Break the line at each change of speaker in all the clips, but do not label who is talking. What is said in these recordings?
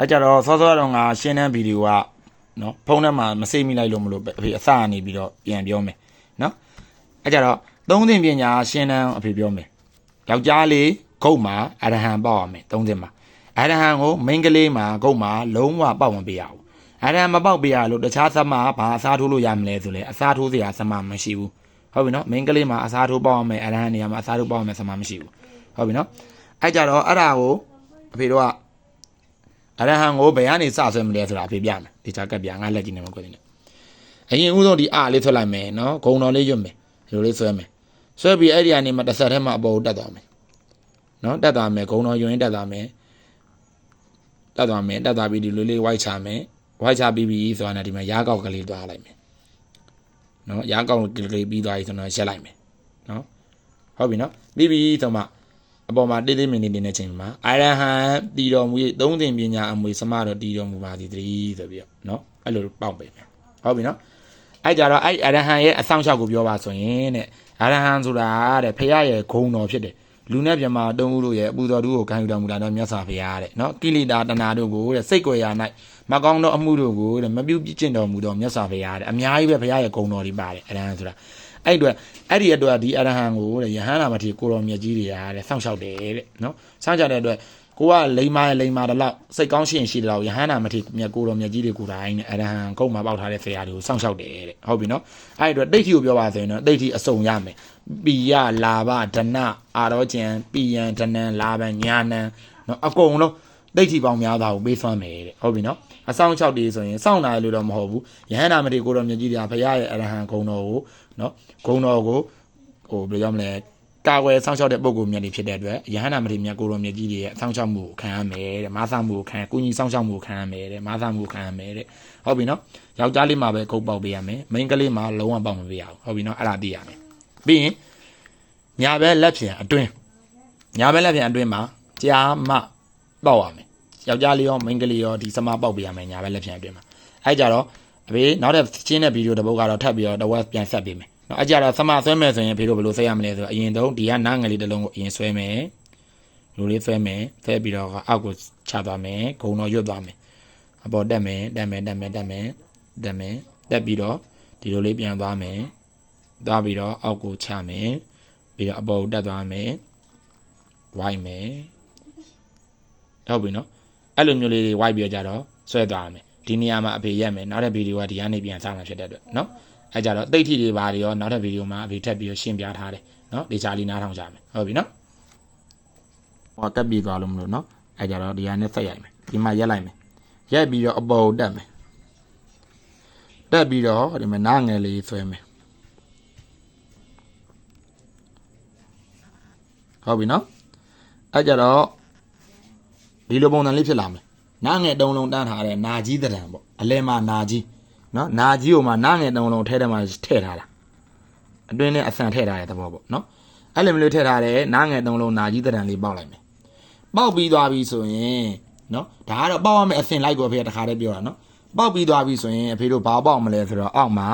အဲ့ကြတော့စောစောတော့ငါရှင်းတဲ့ဗီဒီယိုကနော်ဖုန်းထဲမှာမစိတ်မိလိုက်လို့မလို့အဖေအစကနေပြီးတော့ပြန်ပြောမယ်နော်အဲ့ကြတော့သုံးသင်ပညာရှင်းတဲ့အဖေပြောမယ်ယောက်ျားလေးဂုတ်မှာအရဟံပေါက်ရမယ်သုံးသင်မှာအရဟံကိုမိန်းကလေးမှာဂုတ်မှာလုံးဝပေါက်မပေးရဘူးအရဟံမပေါက်ပေးရလို့တခြားသမဘာအစားထိုးလို့ရမလဲဆိုလဲအစားထိုးစရာသမမရှိဘူးဟုတ်ပြီနော်မိန်းကလေးမှာအစားထိုးပေါက်ရမယ်အရဟံနေရာမှာအစားထိုးပေါက်ရမယ်သမမရှိဘူးဟုတ်ပြီနော်အဲ့ကြတော့အဲ့ဒါကိုအဖေတို့ကအရဟံကိုဘယ်ကနေစဆွဲမလဲဆိုတာအဖေပြမယ်ဒီချာကပ်ပြငါလက်ကြည့်နေမှာကိုယ်နေအရင်ဦးဆုံးဒီအားလေးဆွဲလိုက်မယ်နော်ဂုံတော်လေးရွတ်မယ်ဒီလိုလေးဆွဲမယ်ဆွဲပြီးအဲ့ဒီကနေမှတစ်ဆက်ထဲမှာအပေါ်ကိုတက်သွားမယ်နော်တက်သွားမယ်ဂုံတော်ယွင်းတက်သွားမယ်တက်သွားပြီးဒီလိုလေးဝိုက်ချမယ်ဝိုက်ချပြီးပြီဆိုတာနဲ့ဒီမှာရားကောက်ကလေးသွားလိုက်မယ်နော်ရားကောက်ကလေးပြီးသွားပြီဆိုတော့ရက်လိုက်မယ်နော်ဟုတ်ပြီနော်ပြီးပြီဆိုမှအပေါ်မှာတိတိမင်းနေနေချိန်မှာအာရဟံတည်တော်မူ၏သုံးသင်ပညာအမွေစမတော်တည်တော်မူပါသည်တည်းဆိုပြီးတော့နော်အဲ့လိုပေါက်ပေးမယ်ဟုတ်ပြီနော်အဲ့ကြတော့အဲ့အာရဟံရဲ့အဆောင်ရှောက်ကိုပြောပါဆိုရင်တဲ့အာရဟံဆိုတာတဲ့ဖရာရဲ့ဂုံတော်ဖြစ်တယ်လူနဲ့ပြမတုံးဦးတို့ရဲ့အပူတော်တို့ကိုခံယူတော်မူတာတော့မြတ်စွာဘုရားတဲ့နော်ကိလေသာတဏှာတို့ကိုတဲ့စိတ်ကြွယ်ရာ၌မကောင်းသောအမှုတို့ကိုတဲ့မပြုတ်ကျင့်တော်မူတော်မြတ်စွာဘုရားတဲ့အများကြီးပဲဘုရားရဲ့ဂုံတော်တွေပါတယ်အာရဟံဆိုတာအဲ့ဒီအတွက်ဒီအရဟံကိုတဲ့ယဟန္တာမထေရကိုတော်မြတ်ကြီးတွေအားတဲ့စောင့်ရှောက်တယ်တဲ့နော်စောင့်ရှောက်တဲ့အတွက်ကိုကလိမ္မာတလောက်စိတ်ကောင်းရှိရင်ရှိတယ်လို့ယဟန္တာမထေရမြတ်ကိုတော်မြတ်ကြီးတွေကိုယ်တိုင်နဲ့အရဟံဂုတ်မှာပေါက်ထားတဲ့ဆရာတွေကိုစောင့်ရှောက်တယ်တဲ့ဟုတ်ပြီနော်အဲ့ဒီအတွက်ဒိဋ္ဌိကိုပြောပါဆိုရင်တော့ဒိဋ္ဌိအစုံရမယ်ပိယလာဘဒနအာရောကျန်ပိယံဒနံလာဘညာနံနော်အကုန်လုံးဒိဋ္ဌိပေါင်းများတာကိုပေးဆွမ်းမယ်တဲ့ဟုတ်ပြီနော်အဆောင်6တေးဆိုရင်စောင့်လာလို့တော့မဟုတ်ဘူးယဟန္တာမထေရကိုတော်မြတ်ကြီးတွေကဘုရားရဲ့အရဟံဂုံတော်ကိုနော်ဂုံတော်ကိုဟိုဘယ်လိုပြောမလဲကာကွယ်စောင့်ရှောက်တဲ့ပုံကိုမြတ်တွေဖြစ်တဲ့အတွက်ယဟန္တာမထေရမြတ်ကိုတော်မြတ်ကြီးတွေရဲ့အဆောင်6မှုကိုခံရမယ်တဲ့မာသမှုကိုခံကုညီစောင့်ရှောက်မှုကိုခံရမယ်တဲ့မာသမှုကိုခံရမယ်တဲ့ဟုတ်ပြီနော်ယောက်ျားလေးမှာပဲဂုတ်ပေါက်ပေးရမယ်မိန်းကလေးမှာလုံးဝပေါက်မပေးရဘူးဟုတ်ပြီနော်အဲ့ဒါသိရမယ်ပြီးရင်ညာဘက်လက်ဖြင့်အတွင်းမှာကြားမပေါက်ရမယ်ယောက်ျားလေးရောမိန်းကလေးရောဒီစမပေါက်ပေးရမယ်ညာဘက်လက်ဖြင့်အတွင်းမှာအဲ့ကြတော့အဖေနောက်တဲ့ချင်းတဲ့ဗီဒီယိုတစ်ပုဒ်ကတော့ထပ်ပြီးတော့တစ်ဝက်ပြန်ဆက်ပေးမယ်နော်အဲ့ကြတော့စမဆွဲမယ်ဆိုရင်ဖေတို့ဘယ်လိုဆွဲရမလဲဆိုတော့အရင်ဆုံးဒီကနားငယ်လေးတစ်လုံးကိုအရင်ဆွဲမယ်လိုလေးဆွဲမယ်ဆွဲပြီးတော့အောက်ကိုချသွားမယ်ဂုံတော်ရွတ်သွားမယ်အပေါ်တက်မယ်တက်ပြီးတော့ဒီလိုလေးပြန်သွားမယ်သွားပြီးတော့အောက်ကိုချမယ်ပြီးတော့အပေါ်ကိုတက်သွားမယ်ဝိုက်မယ်ဟုတ်ပြီနော်အဲ့လိုမျိုးလေးတွေဝိုက်ပြီးကြတော့ဆွဲသွားမယ်ဒီနေရာမှာအဖေရက်မယ်နောက်တဲ့ဗီဒီယိုကဒီကနေပြန်စမှာဖြစ်တဲ့အတွက်နော်အဲ့ကြတော့တိတ်ထီတွေပါတွေရောနောက်တဲ့ဗီဒီယိုမှာအဖေထပ်ပြီးရှင်းပြထားတယ်နော်ဒီချာလီနားထောင်ကြမယ်ဟုတ်ပြီနော်ဟောတက်ပြီးသွားလို့မလို့နော်အဲ့ကြတော့ဒီကနေဆက်ရိုက်မယ်ဒီမှာရက်လိုက်မယ်ရက်ပြီးတော့အပေါ်ကိုတက်မယ်တက်ပြီးတော့ဒီမှာနားငယ်လေးဆွဲမယ်ဟုတ်ပြီနော်အဲ့ကြတော့ဒီလိုပုံစံလေးဖြစ်လာမယ်နားငယ်တုံးလုံးတန်းထားတဲ့နာကြီးတံပေါ့အလဲမှာနာကြီးနော်နာကြီးကိုမှနားငယ်တုံးလုံးထဲထဲမှာထည့်ထားတာအတွင်းနဲ့အဆန်ထည့်ထားတဲ့သဘောပေါ့နော်အဲ့လိုမျိုးထည့်ထားတဲ့နားငယ်တုံးလုံးနာကြီးတံလေးပေါက်လိုက်မယ်ပေါက်ပြီးသွားပြီဆိုရင်နော်ဒါကတော့ပေါက်ရမယ့်အဆင်လိုက်ကိုအဖေကတခါတည်းပြောတာနော်ပေါက်ပြီးသွားပြီဆိုရင်အဖေတို့ဘာပေါက်မလဲဆိုတော့အောက်မှာ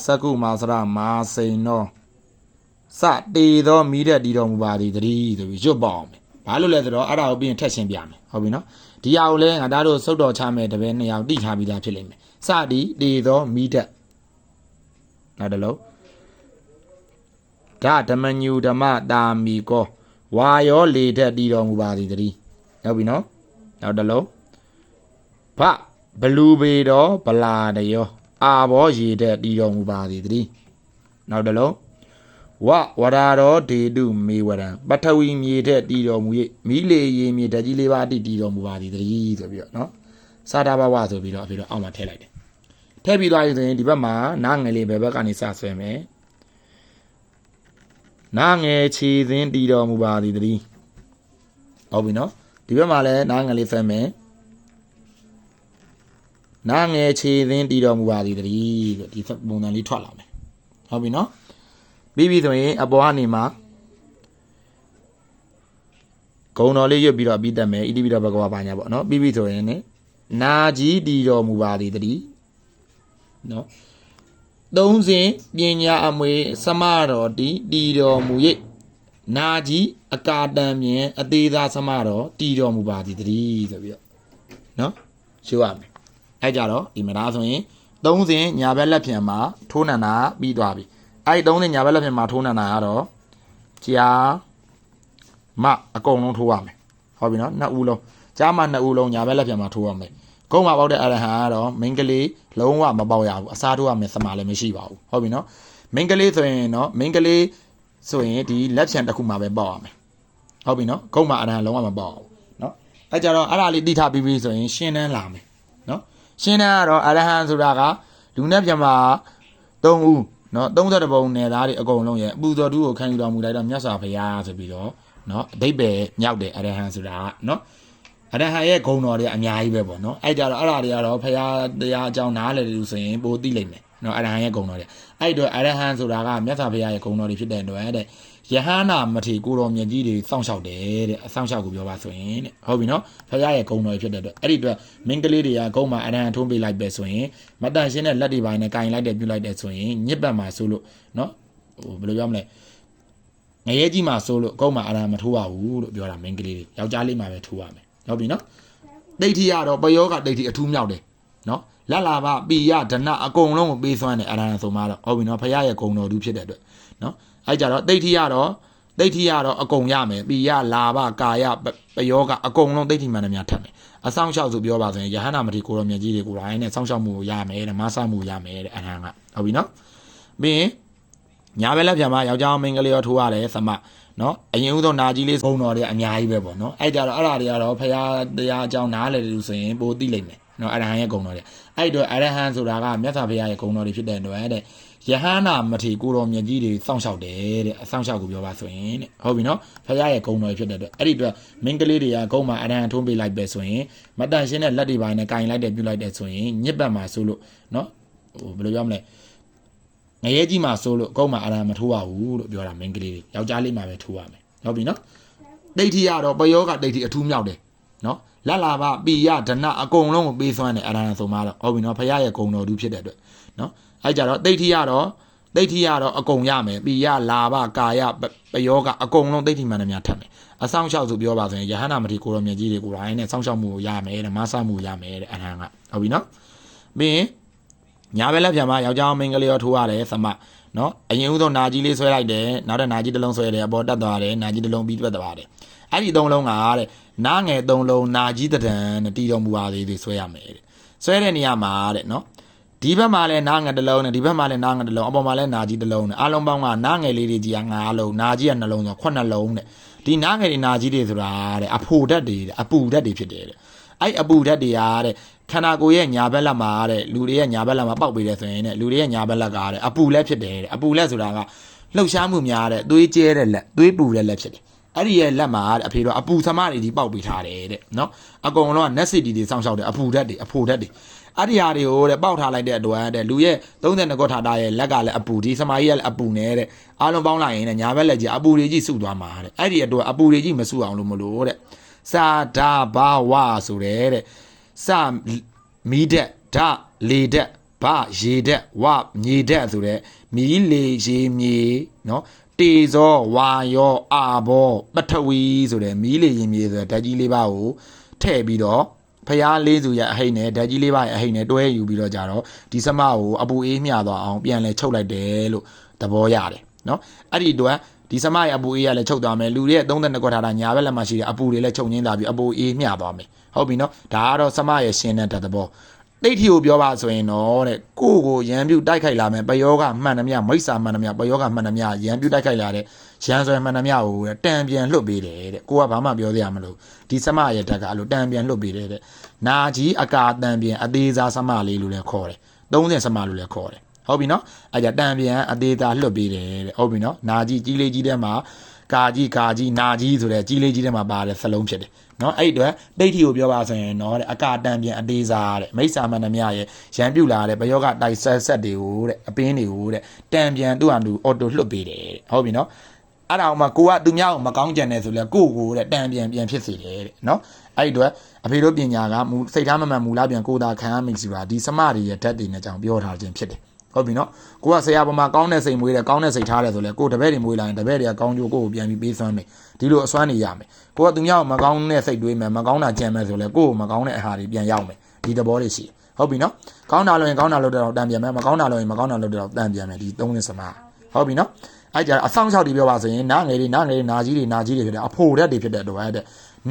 စကုမာစရမာစိန်နောစတေသောမိတဲ့တည်တော်မူပါသည်တည်းဆိုပြီးရွတ်ပေါအောင်မယ်ဘာလို့လဲဆိုတော့အဲ့ဒါကိုပြီးရင်ထက်ရှင်းပြမယ်ဟုတ်ပြီနော်ဒီဟာကိုလည်းငါသားတို့စုတ်တော်ချမယ်တပည့်2ယောက်တိထားပြီးသားဖြစ်လိမ့်မယ်စတီတေသောမိတဲ့နောက်တစ်လုံးဓမ္မညူဓမ္မတာမီကောဝါရောလေတဲ့တည်တော်မူပါသည်တည်းဟုတ်ပြီနော်နောက်တစ်လုံးဘလူပေတော်ဗလာတယောအာဘောရေတဲ့တည်တော်မူပါသည်တည်းနောက်တစ်လုံးဝရာတော်ဒေတုမေဝရံပထဝီမြေတဲ့တည်တော်မူ၏မိလေရေမြေဓာကြီးလေးပါးတည်တော်မူပါသည်တည်းဆိုပြီးတော့နော်စာတာဘဝဆိုပြီးတော့အဖေတို့အောက်မှာထည့်လိုက်တယ်ထည့်ပြီးသွားပြီဆိုရင်ဒီဘက်မှာနားငယ်လေးဘယ်ဘက်ကနေစဆွဲမယ်နားငယ်ခြေသင်းတည်တော်မူပါသည်တည်းဟုတ်ပြီနော်ဒီဘက်မှာလည်းနားငယ်လေးဆွဲမယ်နားငယ်ခြေသင်းတည်တော်မူပါသည်တည်းဆိုဒီပုံစံလေးထွက်လာမယ်ဟုတ်ပြီနော်ပြီးပြီဆိုရင်အပေါ်ကနေမှာဂုံတော်လေးရွတ်ပြီးတော့ပြီးတက်မယ်ဣတိပိတော့ဘဂဝါဘာညာပေါ့နော်ပြီးပြီဆိုရင်နာကြီးတည်တော်မူပါသည်တည်းနော်သုံးစဉ်ပညာအမွေစမတော်တည်တော်မူ၏ နာကြီးအကာတံမြင်အသေးသားသမတော်တည်တော်မူပါသည်တည်းဆိုပြီးတော့နော်ရှုရမယ်အဲ့ကြတော့ဒီမှာဒါဆိုရင်3စဉ်ညာဘက်လက်ဖြံမှာထိုးနန္တာပြီးသွားပြီအဲ့3စဉ်ညာဘက်လက်ဖြံမှာထိုးနန္တာကတော့ကြာမအကုန်လုံးထိုးရမယ်ဟုတ်ပြီနော်2ဦးလုံးကြာမ2ဦးလုံးညာဘက်လက်ဖြံမှာထိုးရမယ်ကုန်းမှာပေါက်တဲ့အရဟံကတော့မိန်းကလေးလုံးဝမပေါက်ရဘူးအစားထိုးရမယ်စမာလည်းမရှိပါဘူးဟုတ်ပြီနော်မိန်းကလေးဆိုရင်နော်မိန်းကလေးဆိုရင်ဒီလက်ဖြံတစ်ခုမှာပဲပေါက်ရမယ်ဟုတ်ပြီနော်ကုန်းမှာအရဟံလုံးဝမပေါက်ဘူးနော်အဲ့ကြတော့အဲ့ဒါလေးတိထားပြီးပြီဆိုရင်ရှင်းတန်းလာမယ်နော်ရှင်းတန်းကတော့အရဟံဆိုတာကလူနဲ့ပြမှာ3ဦးနော်30ပုံနယ်သားတွေအကုန်လုံးရဲ့အပူဇော်တူကိုခံယူတော်မူလိုက်တော့မြတ်စွာဘုရားဆိုပြီးတော့နော်အဓိပ္ပာယ်မြောက်တယ်အရဟံဆိုတာကနော်အရဟံရဲ့ဂုဏ်တော်တွေအများကြီးပဲပေါ့နော်အဲ့ကြတော့အဲ့ဒါတွေကတော့ဘုရားတရားအကြောင်းနားလည်လို့ဆိုရင်ပိုသိလိမ့်မယ်နော်အရဟံရဲ့ဂုဏ်တော်တွေအဲ့တော့အရဟံဆိုတာကမြတ်စွာဘုရားရဲ့ဂုဏ်တော်တွေဖြစ်တဲ့အတွက်တဲ့ယဟန္တာမထေကိုတော်မြတ်ကြီးတွေစောင့်ရှောက်တယ်တဲ့အဆောင်ရှောက်ကိုပြောပါဆိုရင်တဲ့ဟုတ်ပြီနော်ဘုရားရဲ့ဂုဏ်တော်တွေဖြစ်တဲ့အတွက်အဲ့ဒီအတွက်မင်းကလေးတွေကဂုဏ်မှာအရဟံထုံးပေးလိုက်ပဲဆိုရင်မတန်ရှင်းတဲ့လက်တွေပိုင်းနဲ့ကင်လိုက်တယ်ပြုလိုက်တယ်ဆိုရင်ညစ်ပတ်မှာဆိုလို့နော်ဟိုဘယ်လိုပြောမလဲငရဲကြီးမှာဆိုလို့ဂုဏ်မှာအရဟံမထိုးရဘူးလို့ပြောတာမင်းကလေးတွေယောက်ျားလေးမှာပဲထိုးရမယ်ဟုတ်ပြီနော်ဒိဋ္ဌိရတော့ပယောကဒိဋ္ဌိအထူးမြောက်တယ်နော်လက်လာပပိယဒနအကုန်လုံးကိုပေးစွမ်းတယ်အရဟံဆိုမှတော့ဟုတ်ပြီနော်ဘုရားရဲ့ဂုဏ်တော်သူဖြစ်တဲ့အတွက်နော်အဲ့ကြတော့ဒိဋ္ဌိရတော့အကုန်ရမယ်ပိယလာဘကာယပယောကအကုန်လုံးဒိဋ္ဌိမှန်တယ်များထပ်မယ်အဆောင်လျှောက်ဆိုပြောပါဆိုရင်ယဟန္တာမတိကိုရောမြတ်ကြီးတွေကိုယ်တိုင်နဲ့စောင့်ရှောက်မှုကိုရမယ်တဲ့မဆမှုရမယ်တဲ့အရဟံကဟုတ်ပြီနော်ပြီးရင်ညာဘက်လက်ပြန်မှာယောက်ျားမင်းကလေးရောထိုးရတယ်သမနော်အရင်ဦးဆုံးနာကြီးလေးဂုံတော်တွေအများကြီးပဲပေါ့နော်အဲ့ကြတော့အဲ့ဒါတွေကတော့ဖရာတရားအကြောင်းနားလည်လို့ဆိုရင်ပိုသိလိမ့်မယ်နော်အရဟံရဲ့ဂုံတော်တွေအဲ့တော့အရဟံဆိုတာကမြတ်စွာဘုရားရဲ့ဂုံတော်တွေဖြစ်တဲ့အတွက်တဲ့ယဟန္တာမထေကိုတော်မြတ်ကြီးတွေစောင့်ရှောက်တယ်တဲ့အဆောင်ရှောက်ကိုပြောပါဆိုရင်တဲ့ဟုတ်ပြီနော်ဖရာရဲ့ဂုံတော်တွေဖြစ်တဲ့အတွက်အဲ့ဒီအတွက်မင်းကလေးတွေကဂုံမှာအရဟံထုံးပေးလိုက်ပဲဆိုရင်မတန်ရှင်းတဲ့လက်တွေပိုင်းနဲ့ကင်လိုက်တယ်ပြုလိုက်တယ်ဆိုရင်ညစ်ပတ်မှာဆိုလို့နော်ဟိုဘယ်လိုပြောမလဲငရဲကြီးမှာဆိုလို့ဂုံမှာအရဟံမထိုးရဘူးလို့ပြောတာမင်းကလေးတွေယောက်ျားလေးမှာပဲထိုးရမယ်ဟုတ်ပြီနော်ဒိဋ္ဌိရတော့ပယောကဒိဋ္ဌိအထူးမြောက်တယ်နော်လက်လာပပိယဒနအကုန်လုံးကိုပေးစွမ်းတယ်အရဟံဆိုမှတော့ဟုတ်ပြီနော်ဘုရားရဲ့ဂုဏ်တော်သူဖြစ်တဲ့အတွက်နော်အဲ့ကြတော့ဒိဋ္ဌိရတော့အကုန်ရမယ်ပိယလာဘကာယပယောကအကုန်လုံးဒိဋ္ဌိမှန်တယ်များထပ်မယ်အဆောင်လျှောက်ဆိုပြောပါဆိုရင်ယဟန္တာမတိကိုရောမြတ်ကြီးတွေကိုယ်တိုင်နဲ့စောင့်ရှောက်မှုကိုရမယ်တဲ့မဆမှုရမယ်တဲ့အရဟံကဟုတ်ပြီနော်ပြီးရင်ညာဘက်လက်ပြန်မှာယောက်ျားမင်းကလေးရောထိုးရတယ်သမနော်အရင်ဦးဆုံးနာကြီးလေးဆွဲလိုက်တယ်နောက်တဲ့နာကြီးတစ်လုံးဆွဲတယ်အပေါ်တက်သွားတယ်နာကြီးတစ်လုံးပြီးတွက်သွားတယ်အဲ့ဒီ3လုံးကတဲ့နာငယ်3လုံးနာကြီးတံနဲ့တီတော်မူပါသေးဆွဲရမယ်တဲ့ဆွဲတဲ့နေရာမှာတဲ့နော်ဒီဘက်မှာလည်းနာငယ်တစ်လုံးနဲ့ဒီဘက်မှာလည်းနာငယ်တစ်လုံးအပေါ်မှာလည်းနာကြီးတစ်လုံးနဲ့အားလုံးပေါင်းကနာငယ်လေးတွေကြီးက9လုံးနာကြီးက2လုံးဆို9လုံးတဲ့ဒီနာငယ်တွေနာကြီးတွေဆိုတာတဲ့အဖို့ဓာတ်တွေအပူဓာတ်တွေဖြစ်တယ်တဲ့အဲ့အပူဓာတ်တွေကတဲ့ခန္ဓာကိုယ်ရဲ့ညာဘက်လက်မှာတဲ့လူတွေရဲ့ညာဘက်လက်မှာပေါက်ပေးတယ်ဆိုရင်တဲ့လူတွေရဲ့ညာဘက်လက်ကတဲ့အပူလက်ဖြစ်တယ်တဲ့အပူလက်ဆိုတာကလှုပ်ရှားမှုများတဲ့သွေးကျဲတဲ့လက်သွေးပူတဲ့လက်ဖြစ်တယ်အဲ့ဒီရဲ့လက်မှာတဲ့အဖေတော့အပူသမားတွေဒီပေါက်ပေးထားတယ်တဲ့နော်အကုန်လုံးက net city တွေစောင့်ရှောက်တယ်အပူဓာတ်တွေအဖို့ဓာတ်တွေအဲ့ဒီဟာတွေကိုတဲ့ပေါက်ထားလိုက်တဲ့အတွက်တဲ့လူရဲ့32ကောထာတာရဲ့လက်ကလည်းအပူဒီစမာကြီးကလည်းအပူနဲ့တဲ့အားလုံးပေါင်းလိုက်ရင်တဲ့ညာဘက်လက်ကြီးအပူတွေကြီးစုသွားမှာတဲ့အဲ့ဒီအတွက်အပူတွေကြီးမစုအောင်လို့မလို့တဲ့စာဒါဘာဝဆိုတဲ့စမီးတက်ဓာလေတက်ဗရေတက်ဝမြေတက်ဆိုတဲ့မီးလေရေမြေနော်တေဇောဝါယောအာဘောပထဝီဆိုတဲ့မီးလေရေမြေဆိုတဲ့ဓာတ်ကြီးလေးပါးကိုထည့်ပြီးတော့ဖျားလေးစုရဲ့အဟိတ်နဲ့ဓာတ်ကြီးလေးပါးရဲ့အဟိတ်နဲ့တွဲယူပြီးတော့ကြတော့ဒီစမကိုအပူအေးမျှသွားအောင်ပြန်လဲချုပ်လိုက်တယ်လို့သဘောရတယ်နော်အဲ့ဒီတော့ဒီစမရဲ့အပူအေးကလည်းချုပ်သွားမယ်လူတွေရဲ့32ကွက်ထားတာညာဘက်လက်မှာရှိတဲ့အပူတွေလည်းချုပ်ငင်းသွားပြီးအပူအေးမျှသွားမယ်ဟုတ်ပြီနော်ဒါကတော့စမရဲ့ရှင်းတဲ့သဘောဒိဋ္ဌိကိုပြောပါဆိုရင်တော့တဲ့ကိုရန်ပြုတ်တိုက်ခိုက်လာမယ်ပယောကမှန်သမျှမိစ္ဆာမှန်သမျှပယောကမှန်သမျှရန်ပြုတ်တိုက်ခိုက်လာတဲ့ရန်ဆွဲမှန်သမျှကိုတန်ပြန်လွတ်ပေးတယ်တဲ့ကိုကဘာမှပြောစရာမလိုဒီစမရဲ့ဓာတ်ကအဲ့လိုတန်ပြန်လွတ်ပေးတယ်တဲ့နာကြီးအကာတန်ပြန်အသေးစားစမလေးလို့လည်းခေါ်တယ်30စမလို့လည်းခေါ်တယ်ဟုတ်ပြီနော်အဲ့ကြတန်ပြန်အသေးသားလွတ်ပေးတယ်တဲ့ဟုတ်ပြီနော်နာကြီးကြီးလေးကြီးထဲမှာကာကြီးနာကြီးဆိုတဲ့ကြီးလေးကြီးထဲမှာပါတဲ့စလုံးဖြစ်တယ်နော်အဲ့အတွက်ဒိဋ္ဌိကိုပြောပါဆိုရင်တော့တဲ့အကာတန်ပြန်အသေးစားတဲ့မိစ္ဆာမန္တမရရဲ့ရန်ပြုတ်လာတဲ့ဘယောကတိုက်ဆက်တွေကိုတဲ့အပင်းတွေကိုတဲ့တန်ပြန်သူ့ဟာသူအော်တိုလွတ်ပေးတယ်တဲ့ဟုတ်ပြီနော်အဲ့ဒါအောင်မှကိုကသူများကိုမကောင်းကြံနေဆိုလဲကိုတဲ့တန်ပြန်ဖြစ်စေတယ်တဲ့နော်အဲ့အတွက်အဖေတို့ပညာကစိတ်ထားမမှန်မူလားပြန်ကိုသာခံရမိဆိုတာဒီစမတွေရဲ့ဓာတ်တွေနဲ့ကြောင့်ပြောထားခြင်းဖြစ်တယ် ဟုတ်ပြီနော်ကိုကဆရာပေါ်မှာကောင်းတဲ့စိတ်မွေးတယ်ကောင်းတဲ့စိတ်ထားတယ်ဆိုလဲကိုတပည့်တွေမွေးလာရင်တပည့်တွေကကောင်းကျိုးကိုပြန်ပြီးပေးစွမ်းမယ်ဒီလိုအစွမ်းနေရမယ်ကိုကသူများကိုမကောင်းတဲ့စိတ်တွေးမယ်မကောင်းတာကြံမယ်ဆိုလဲကိုကိုမကောင်းတဲ့အဟာတွေပြန်ရောက်မယ်ဒီသဘောတွေရှိဟုတ်ပြီနော်ကောင်းတာလို့ရင်ကောင်းတာလို့တော့တန်ပြန်မယ်မကောင်းတာလို့ရင်မကောင်းတာလို့တော့တန်ပြန်မယ်ဒီသုံးလစမာဟုတ်ပြီနော်အဲ့ကြအဆောင်6တွေပြောပါဆိုရင်နားငယ်တွေနာကြီးတွေဖြစ်တယ်အဖို့ရက်တွေဖြစ်တဲ့တော့အဲ့တဲ့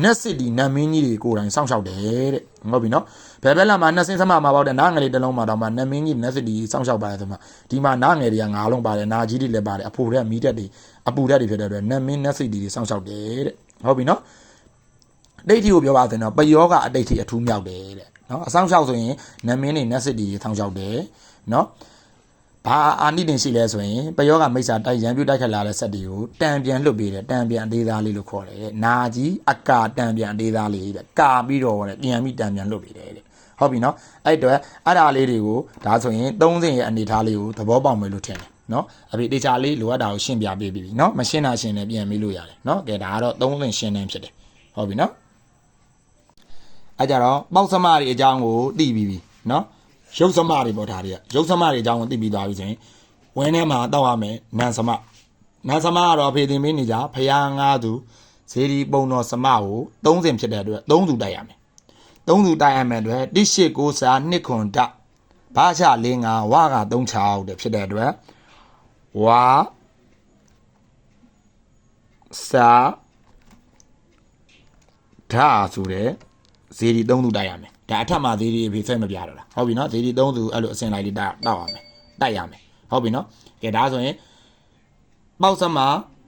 နက်စစ်ဒီနတ်မင်းကြီးတွေကိုယ်တိုင်စောင့်ရှောက်တယ်တဲ့ဟုတ်ပြီနော်ဘယ်ဘက်လာမှာနှစ်စင်းစမမှာပေါ့တဲ့နားငယ်လေးတစ်လုံးမှာတော့မှနတ်မင်းကြီးနက်စစ်ဒီစောင့်ရှောက်ပါတယ်ဆိုမှဒီမှာနားငယ်တွေက9လုံးပါတယ်နာကြီးတွေလည်းပါတယ်အဖို့ရက်မီးတက်တွေအပူတက်တွေဖြစ်တဲ့အတွက်နတ်မင်းနက်စစ်ဒီစောင့်ရှောက်တယ်တဲ့ဟုတ်ပြီနော်ဒိဋ္ဌိကိုပြောပါဆိုရင်တော့ပယောကအတိတ်ထိအထူးမြောက်တယ်တဲ့နော်အဆောင်ရှောက်ဆိုရင်နတ်မင်းတွေနက်စစ်ဒီစောင့်ရှောက်တယ်နော်ဘာအာနိတင်ရှိလဲဆိုရင်ပယောကမိစ္ဆာတိုက်ရန်ပြုတ်တိုက်ခတ်လာတဲ့စက်တွေကိုတံပြန်လွတ်ပေးတယ်တံပြန်အသေးသားလေးလို့ခေါ်တယ်နာကြီးအကာတံပြန်အသေးသားလေးတဲ့ကာပြီးတော့တဲ့ပြန်ပြီးတံပြန်လွတ်ပေးတယ်တဲ့ဟုတ်ပြီနော်အဲ့တော့အဲ့ဒါလေးတွေကိုဒါဆိုရင်30ရဲ့အနေထားလေးကိုသဘောပေါက်မယ်လို့ထင်တယ်နော်အဖေတေချာလေးလိုအပ်တာကိုရှင်းပြပေးပြီနော်မရှင်းတာရှင်းတယ်ပြန်မေးလို့ရတယ်နော်ကဲဒါကတော့30ရှင်းနေဖြစ်တယ်ဟုတ်ပြီနော်အဲ့ကြတော့ပေါက်စမတွေအကြောင်းကိုသိပြီးပြီနော်ရုပ်စမတွေပေါ့ဒါတွေကရုပ်စမတွေအကြောင်းကိုသိပြီးသွားပြီဆိုရင်ဝင်းထဲမှာတောက်ရမယ်နန်စမကတော့အဖေသင်ပေးနေကြဖျားငါးသူဇေဒီပုံတော်စမကို30ဖြစ်တဲ့အတွက်3သူတိုက်ရမယ်3သူတိုက်ရမယ်အတွက်189စာ2ခွန်တဘာချ45ဝါက36တဲ့ဖြစ်တဲ့အတွက်ဝါစာဓာဆိုတဲ့ဇေဒီ3သူတိုက်ရမယ်ဒါအထက်မှာဇေဒီအဖေဆက်မပြတော့လားဟုတ်ပြီနော်ဇေဒီ3သူအဲ့လိုအစင်လိုက်လေးတောက်ရမယ်တိုက်ရမယ်ဟုတ်ပြီနော်ကဲဒါဆိုရင်ပေါက်စမ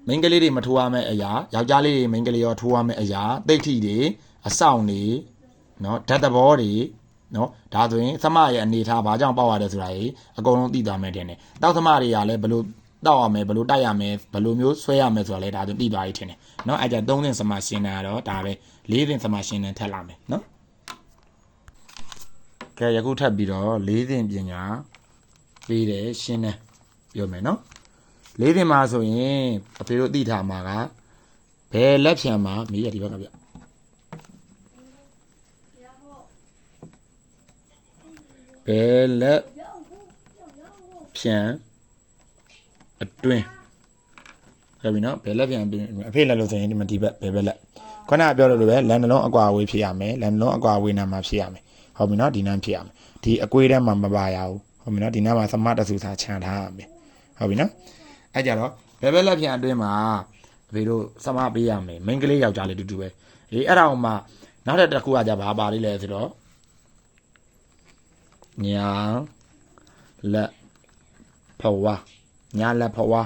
မိန်းကလေးတွေမထိုးရမယ့်အရာယောက်ျားလေးတွေမိန်းကလေးရောထိုးရမယ့်အရာတိတ်ထီတွေအဆောင်တွေနော်ဓာတ်သဘောတွေနော်ဒါဆိုရင်စမရဲ့အနေထားဘာကြောင့်ပေါက်ရတယ်ဆိုတာကြီးအကုန်လုံးသိသွားမယ်တင်တယ်တောက်စမတွေကလည်းဘလို့တောက်ရမယ်ဘလို့တိုက်ရမယ်ဘလို့မျိုးဆွဲရမယ်ဆိုတာလည်းဒါဆိုသိသွားပြီထင်တယ်နော်အဲ့ကြ3သင်စမရှင်းတာတော့ဒါပဲ4သင်စမရှင်းတယ်ထပ်လာမယ်နော်ကဲယခုထပ်ပြီးတော့4သင်ပညာပြီးတယ်ရှင်းတယ်ပြောမယ်နော်4သင်မှာဆိုရင်အဖေတို့သိထားမှာကဘယ်လက်ဖြံမှာမေးရဒီဘက်ကဗျဘယ်လက်ဖြံအတွင်းဟုတ်ပြီနော်ဘယ်လက်ဖြံအတွင်းအဖေလက်လို့ဆိုရင်ဒီမှာဒီဘက်ဘယ်ဘက်လက်ခုနကပြောလို့လိုပဲလမ်းနှလုံးအကွာအဝေးဖြစ်ရမယ်လမ်းနှလုံးအကွာအဝေးနာမှာဖြစ်ရမယ်ဟုတ်ပြီနော်ဒီနားဖြစ်ရမယ်ဒီအကွေးထဲမှာမပါရဘူးဟုတ်ပြီနော်ဒီနားမှာသမတဆူစာခြံထားရမယ်ဟုတ်ပြီနော်အဲ့ကြတော့ဘယ်ဘက်လက်ဖြံအတွင်းမှာအဖေတို့သမပေးရမယ်မိန်းကလေးယောက်ျားလေးတူတူပဲအေးအဲ့ဒါအောင်မှနောက်တစ်ခုကကြဘာပါလေးလဲဆိုတော့ညာလက်ဖွာညာလက်ဖွာ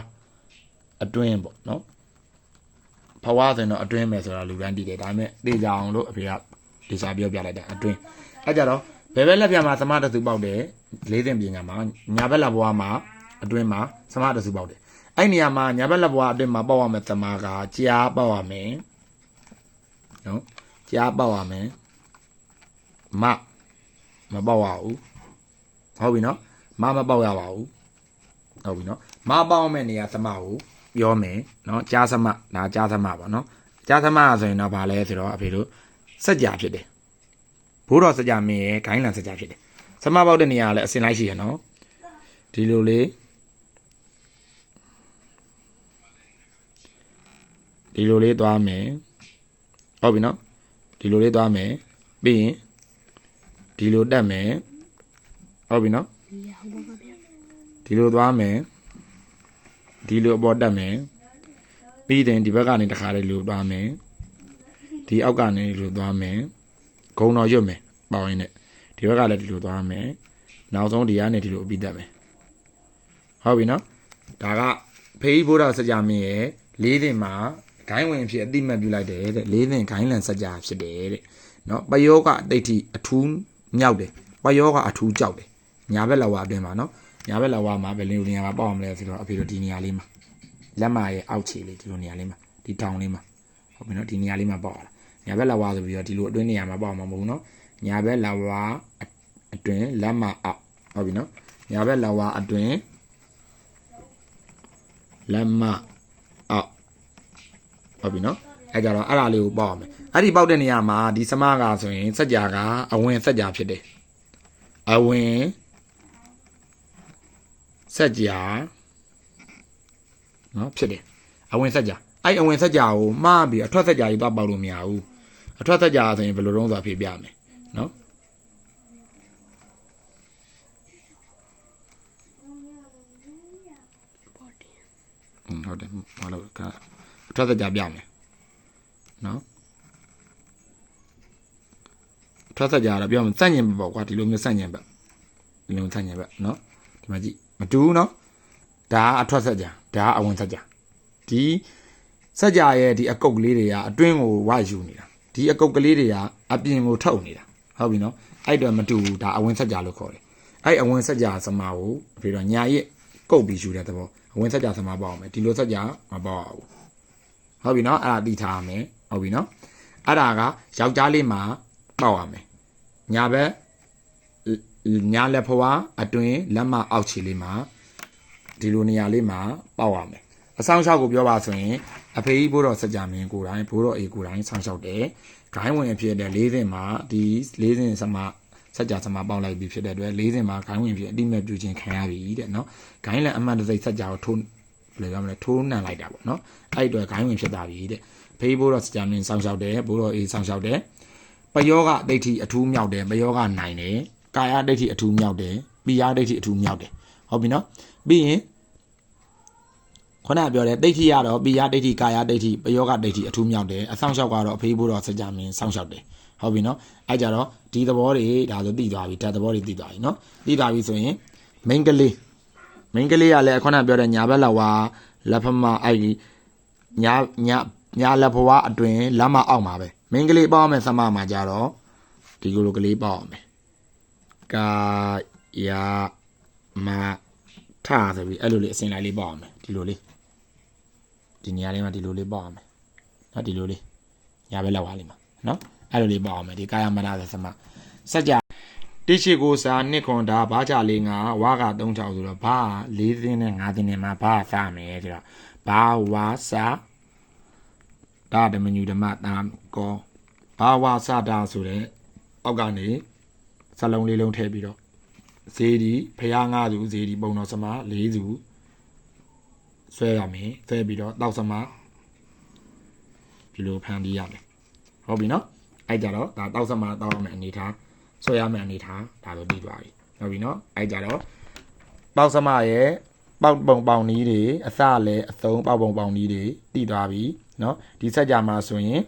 အတွင်းပေါ့နော်ဖွာဆိုရင်တော့အတွင်းမယ်ဆိုတာလူတိုင်းသိတယ်ဒါပေမဲ့သိကြအောင်လို့အဖေကဒီစာပြောပြလိုက်တာအတွင်းအဲ့ကြတော့ဘယ်ဘက်လက်ပြမှာသမတစုပေါက်တယ်4သင်ပညာမှာညာဘက်လက်ဘွားမှာအတွင်းမှာသမတစုပေါက်တယ်အဲ့နေရာမှာညာဘက်လက်ဘွားအတွင်းမှာပေါက်ရမယ်သမကကြားပေါက်ရမယ်နော်ကြားပေါက်ရမယ်မပေါက်ရဘူးဟုတ်ပြီနော်မပေါက်ရပါဘူးဟုတ်ပြီနော်မပေါက်မဲ့နေရာသမကိုပြောမယ်နော်ကြားသမဒါကြားသမပါနော်ကြားသမဆိုရင်တော့ဗာလဲဆိုတော့အဖေတို့စက်ကြဖြစ်တယ်ဘိုးတော်စက်ကြမင်းရဲ့ဂိုင်းလန်စက်ကြဖြစ်တယ်သမပေါက်တဲ့နေရာကလည်းအစင်လိုက်ရှိရနော်ဒီလိုလေးသွားမယ်ဟုတ်ပြီနော်ဒီလိုလေးသွားမယ်ပြီးရင်ဒီလိုတက်မယ်ဟုတ်ပြီနော်ဒီလိုသွားမယ်ဒီလိုအပေါ်တက်မယ်ပြီးရင်ဒီဘက်ကနေတခါလေးလိုသွားမယ်ဒီအောက်ကနေလိုသွားမယ်ဂုံတော်ရွတ်မယ်ပေါင်းရင်းနဲ့ဒီဘက်ကလည်းဒီလိုသွားမယ်နောက်ဆုံးဒီကနေဒီလိုအပြီးတက်မယ်ဟုတ်ပြီနော်ဒါကဖေးဘိုးတော်စကြမင်းရဲ့4သင်မှာဂိုင်းဝင်ဖြစ်အတိမတ်ပြုလိုက်တယ်တဲ့4သင်ဂိုင်းလန်စကြဖြစ်တယ်တဲ့နော်ပယောကအတိတ်ထိအထူးမြောက်တယ်ပယောကအထူးကြောက်တယ်ညာဘက်လက်ဝါအတွင်းမှာနော်ညာဘက်လက်ဝါမှာဘယ်လိုနေရာမှာပေါက်အောင်လဲဆိုတော့အဖေတို့ဒီနေရာလေးမှာလက်မရဲ့အောက်ခြေလေးဒီလိုနေရာလေးမှာဒီတောင်လေးမှာဟုတ်ပြီနော်ဒီနေရာလေးမှာပေါက်လာညာဘက်လက်ဝါဆိုပြီးတော့ဒီလိုအတွင်းနေရာမှာပေါက်မှာမဟုတ်ဘူးနော်ညာဘက်လက်ဝါအတွင်းလက်မအောက်ဟုတ်ပြီနော်ညာဘက်လက်ဝါအတွင်းလက်မအောက်ဟုတ်ပြီနော်အဲ့ကြတော့အဲ့ဒါလေးကိုပေါက်အောင်မယ်အဲ့ဒီပေါက်တဲ့နေရာမှာဒီစမကဆိုရင်စက်ကြာကအဝင်စက်ကြာဖြစ်တယ်အဝင် ဆက်ကြာနော်ဖြစ်တယ်အဝင်ဆက်ကြာအဲ့အဝင်ဆက်ကြာကိုမှားပြီးအထွက်ဆက်ကြာကြီးသွားပေါက်လို့မရဘူးအထွက်ဆက်ကြာဆိုရင်ဘယ်လိုလုံးဆိုတာဖြေပြမယ်နော်ဟုတ်တယ်မဟုတ်လို့ကအထွက်ဆက်ကြာပြမယ်နော်ထွက်ဆက်ကြာတော့ပြောမှစန့်ကျင်ပေါ့ကွာဒီလိုမျိုးစန့်ကျင်ပဲဒီလိုစန့်ကျင်ပဲနော်ဒီမှာကြည့်မတူဘူးနော်ဒါအထွက်ဆက်ကြာဒါအဝင်ဆက်ကြာဒီဆက်ကြာရဲ့ဒီအကုတ်ကလေးတွေကအတွင်းကိုဝယူနေတာဒီအကုတ်ကလေးတွေကအပြင်ကိုထုတ်နေတာဟုတ်ပြီနော်အဲ့တော့မတူဘူးဒါအဝင်ဆက်ကြာလို့ခေါ်တယ်အဲ့အဝင်ဆက်ကြာစမာကိုပြီးတော့ညာရဲ့ကုတ်ပြီးယူတဲ့သဘောအဝင်ဆက်ကြာစမာပေါ့အောင်မယ်ဒီလိုဆက်ကြာမပေါ့အောင်ဟုတ်ပြီနော်အဲ့ဒါသိထားရမယ်ဟုတ်ပြီနော်အဲ့ဒါကယောက်ျားလေးမှာပေါ့ရမယ်ညာဘက်ညာလက်ဖွားအတွင်းလက်မအောက်ခြေလေးမှာဒီလိုနေရာလေးမှာပေါ့ရမယ်အဆောင်ရှောက်ကိုပြောပါဆိုရင်အဖေကြီးဘိုးတော်စကြမင်းကိုယ်တိုင်ဘိုးတော်အေးကိုယ်တိုင်ဆောင်ရှောက်တယ်ဂိုင်းဝင်ဖြစ်တဲ့၄စင်မှာဒီ၄စင်စမစကြစမပေါက်လိုက်ပြီးဖြစ်တဲ့အတွက်၄စင်မှာဂိုင်းဝင်ဖြစ်အတိမဲ့ပြုခြင်းခံရပြီတဲ့နော်ဂိုင်းလည်းအမှန်တစိတ်စကြကိုထိုးဘယ်လိုပြောမလဲထိုးနှံလိုက်တာပေါ့နော်အဲ့အတွက်ဂိုင်းဝင်ဖြစ်တာပြီတဲ့ဖေးဘိုးတော်စကြမင်းဆောင်ရှောက်တယ်ဘိုးတော်အေးဆောင်ရှောက်တယ်ပယောဂဒိဋ္ဌိအထူးမြောက်တယ်ပယောဂနိုင်တယ်ကာယဒိဋ္ဌိအထူးမြောက်တယ်ပိယဒိဋ္ဌိအထူးမြောက်တယ်ဟုတ်ပြီနော်ပြီးရင်ခုနကပြောတဲ့ဒိဋ္ဌိကတော့ပိယဒိဋ္ဌိကာယဒိဋ္ဌိပယောဂဒိဋ္ဌိအထူးမြောက်တယ်အဆောင်လျှောက်ကတော့အဖေးဘိုးတော်စကြမင်းဆောင်လျှောက်တယ်ဟုတ်ပြီနော်အဲ့ကြတော့ဒီသဘောတွေဒါဆိုသိသွားပြီဓာတ်သဘောတွေသိသွားပြီနော်သိသွားပြီဆိုရင်မိန်းကလေးကလည်းခုနကပြောတဲ့ညာဘက်လက်ဝါလက်ဖမအဲ့ဒီညာလက်ဖွားအတွင်လက်မအောက်မှာပဲမိန်းကလေးပေါက်မယ်ဆမမှာကြတော့ဒီလိုကလေးပေါက်အောင်မယ်ကာယမထဆိုပြီးအဲ့လိုလေးအစင်လိုက်လေးပေါက်အောင်မယ်ဒီလိုလေးဒီနေရာလေးမှာဒီလိုလေးပေါက်အောင်မယ်နော်ဒီလိုလေးညာဘက်လက်ဝါးလေးမှာနော်အဲ့လိုလေးပေါက်အောင်မယ်ဒီကာယမထဆိုဆမစัจ जाတိရှိကိုစာနှစ်ခွန်ဒါဘာကြလေးငါဝါက3ချောက်ဆိုတော့ဘာ4သင်းနဲ့5သင်းနဲ့မှာဘာစမယ်ဆိုတော့ဘာဝါစာဒါဓမ္မညုဓမ္မတာကောဘာဝါစာတာဆိုတဲ့အောက်ကနေစလုံးလေးလုံးထည့်ပြီးတော့ဇေဒီဖျား5စုဇေဒီပုံတော်စမ4စုဆွဲရမယ်ဆွဲပြီးတော့တောက်စမဒီလိုဖန်တီးရမယ်ဟုတ်ပြီနော်အဲ့ကြတော့ဒါတောက်စမတောက်ရမယ်အနေထားဆွဲရမယ်အနေထားဒါလိုပြီးသွားပြီဟုတ်ပြီနော်အဲ့ကြတော့တောက်စမရဲ့ပေါက်ပုံပေါင်နီးတွေအစလည်းအစုံပေါက်ပုံပေါင်နီးတွေတည်သွားပြီနော်ဒီဆက်ကြမှာဆိုရင်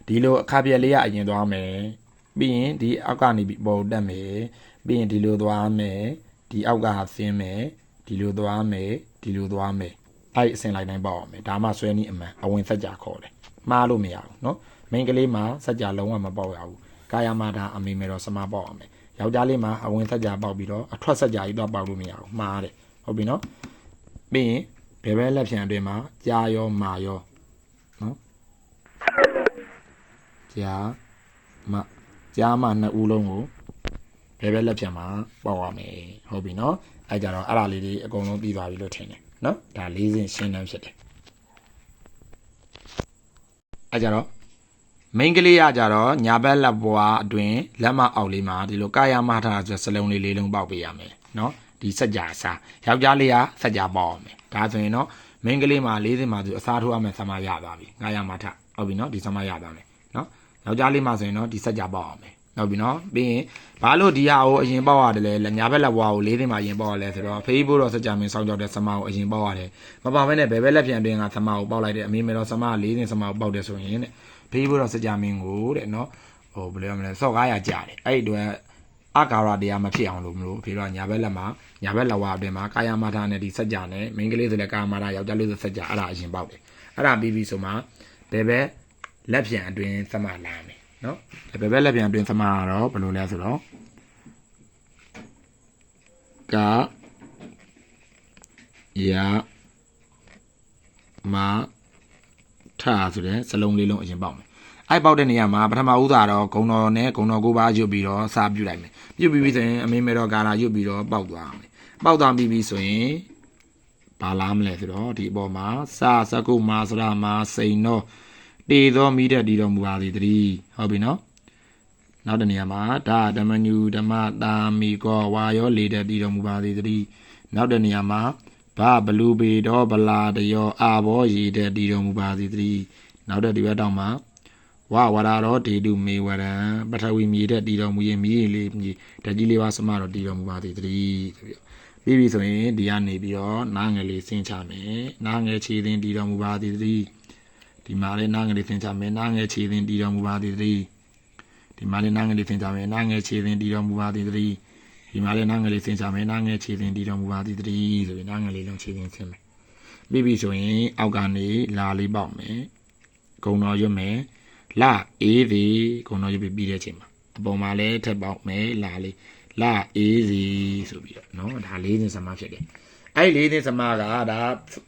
ဒီလိုအခါပြက်လေးကအရင်သွားမယ်ပြီးရင်ဒီအောက်ကနေပြီးပေါ်တက်မယ်ပြီးရင်ဒီလိုသွားမယ်ဒီအောက်ကဆင်းမယ်ဒီလိုသွားမယ်ဒီလိုသွားမယ်အဲ့အစင်လိုက်တိုင်းပေါက်အောင်မယ်ဒါမှဆွဲနည်းအမှန်အဝင်ဆက်ကြခေါ်တယ်မှားလို့မရဘူးနော်မိန်းကလေးမှာဆက်ကြလုံးဝမပေါက်ရဘူးကာယမာတာအမေမေတော့စမပေါက်အောင်မယ်ယောက်ျားလေးမှာအဝင်ဆက်ကြပေါက်ပြီးတော့အထွက်ဆက်ကြကြီးတော့ပေါက်လို့မရဘူးမှားတယ်ဟုတ်ပြီနော်ပြီးရင်ဘယ်ဘက်လက်ဖြံအတွင်းမှာကြာရောမာရောနော်ကြာမနှစ်ဦးလုံးကိုဘယ်ဘက်လက်ဖြံမှာပေါက်ရမယ်ဟုတ်ပြီနော်အဲ့ကြတော့အဲ့ဒါလေးတွေအကုန်လုံးပြီးသွားပြီလို့ထင်တယ်နော်ဒါ၄စင်ရှင်းတန်းဖြစ်တယ်အဲ့ကြတော့မိန်းကလေးရကြတော့ညာဘက်လက်ပွားအတွင်းလက်မအောက်လေးမှာဒီလိုကာယမထာဆိုစလုံးလေး၄လုံးပေါက်ပေးရမယ်နော်ဒီစัจ जा အစားယောက်ျားလေးကစัจ जा ပေါက်အောင်မယ်ဒါဆိုရင်တော့မိန်းကလေးမှာ၄စင်မှာသူအစားထိုးရမယ်ဆမရသွားပြီကာယမထဟုတ်ပြီနော်ဒီဆမရသွားမယ်နော်ယောက်ျားလေးမှာဆိုရင်တော့ဒီစัจ जा ပေါက်အောင်မယ်ဟုတ်ပြီနော်ပြီးရင်ဘာလို့ဒီဟာကိုအရင်ပေါက်ရတယ်လဲညာဘက်လက်ပွားကို၄စင်မှာအရင်ပေါက်ရလဲဆိုတော့ဖေးဘိုးတော်စัจ जा မင်းစောင်းကြောက်တဲ့ဆမကိုအရင်ပေါက်ရတယ်မပေါက်ဘဲနဲ့ဘယ်ဘက်လက်ပြန်တွင်ကဆမကိုပေါက်လိုက်တယ်အမေမေတော်ဆမ၄စင်ဆမကိုပေါက်တယ်ဆိုရင်တဲ့ဖေးဘိုးတော်စัจ जा မင်းကိုတဲ့နော်ဟိုဘယ်လိုရမလဲစော့ကားရကြတယ်အဲ့ဒီတော့အကာရတရားမဖြစ်အောင်လို့မလို့ဖေးတော့ညာဘက်လက်မှာညာဘက်လက်ဝါအတွင်းမှာကာယမာထာနဲ့ဒီစัจ जा နဲ့မိန်းကလေးဆိုလည်းကာယမာထာယောက်ျားလေးဆိုစัจ जा အဲ့ဒါအရင်ပေါက်တယ်အဲ့ဒါပြီးပြီဆိုမှဘယ်ဘက်လက်ပြန်အတွင်းသမလာမယ်နော်ဘယ်ဘက်လက်ပြန်အတွင်းသမကတော့ဘယ်လိုလဲဆိုတော့ကာယမာထာဆိုတဲ့စလုံးလေးလုံးအရင်ပေါက်မယ်အဲ့ပေါက်တဲ့နေရာမှာပထမဦးစွာတော့ဂုံတော်နဲ့ဂုံတော်ကိုပါရွတ်ပြီးတော့စာပြုတ်လိုက်မယ်ပြုတ်ပြီးပြီဆိုရင်အမေမေတော်ကာလာရွတ်ပြီးတော့ပေါက်သွားအောင်ပေါက်သွားပြီးပြီဆိုရင်ဘာလားမလဲဆိုတော့ဒီအပေါ်မှာစာစကုမာစရမာစိန်တော့တေသောမိတဲ့ဒီတော်မူပါသည်တည်းဟုတ်ပြီနော်နောက်တနေရာမှာဒါဓမ္မညုဓမ္မတာမီကောဝါရောလေတဲ့ဒီတော်မူပါသည်တည်း နောက်တဲ့နေရာမှာဘာဘလူပေတော့ဗလာတရောအာဘောရည်တဲ့တည်တော်မူပါသည်တည်းနောက်တဲ့ဒီဘက်တောင်မှာဝဝရာတော်ဒေတုမေဝရံပထဝီမြေတဲ့တည်တော်မူရင်မြေလေးမြေဓာတ်ကြီးလေးပါစမတော်တည်တော်မူပါသည်တည်းဆိုပြီးပြီဆိုရင်ဒီကနေပြီးတော့နားငယ်လေးဆင်းချမယ်နားငယ်ခြေသင်းတည်တော်မူပါသည်တည်းဒီမှာလည်းနားငယ်လေးဆင်းချမယ်နားငယ်ခြေသင်းတည်တော်မူပါသည်တည်းဒီမှာလည်းနားငယ်လေးဆင်းချမယ်နားငယ်ခြေသင်းတည်တော်မူပါသည်တည်းဒီမှာလည်းနားငယ်လေးဆင်းချမယ်နားငယ်ခြေသင်းတည်တော်မူပါသည်တည်းဆိုပြီးနားငယ်လေးလုံးခြေသင်းဆင်းမယ်ပြီးပြီဆိုရင်အောက်ကနေလာလေးပေါက်မယ်ဂုံတော်ရွတ်မယ်လာအေးသည်ဂုံတော်ရွတ်ပြီးတဲ့အချိန်မှာအပေါ်မှာလည်းထပ်ပေါက်မယ်လာလေးလာအေးစီဆိုပြီးတော့နော်ဒါလေးစင်စမဖြစ်တယ်အဲ့လေးစင်စမကဒါ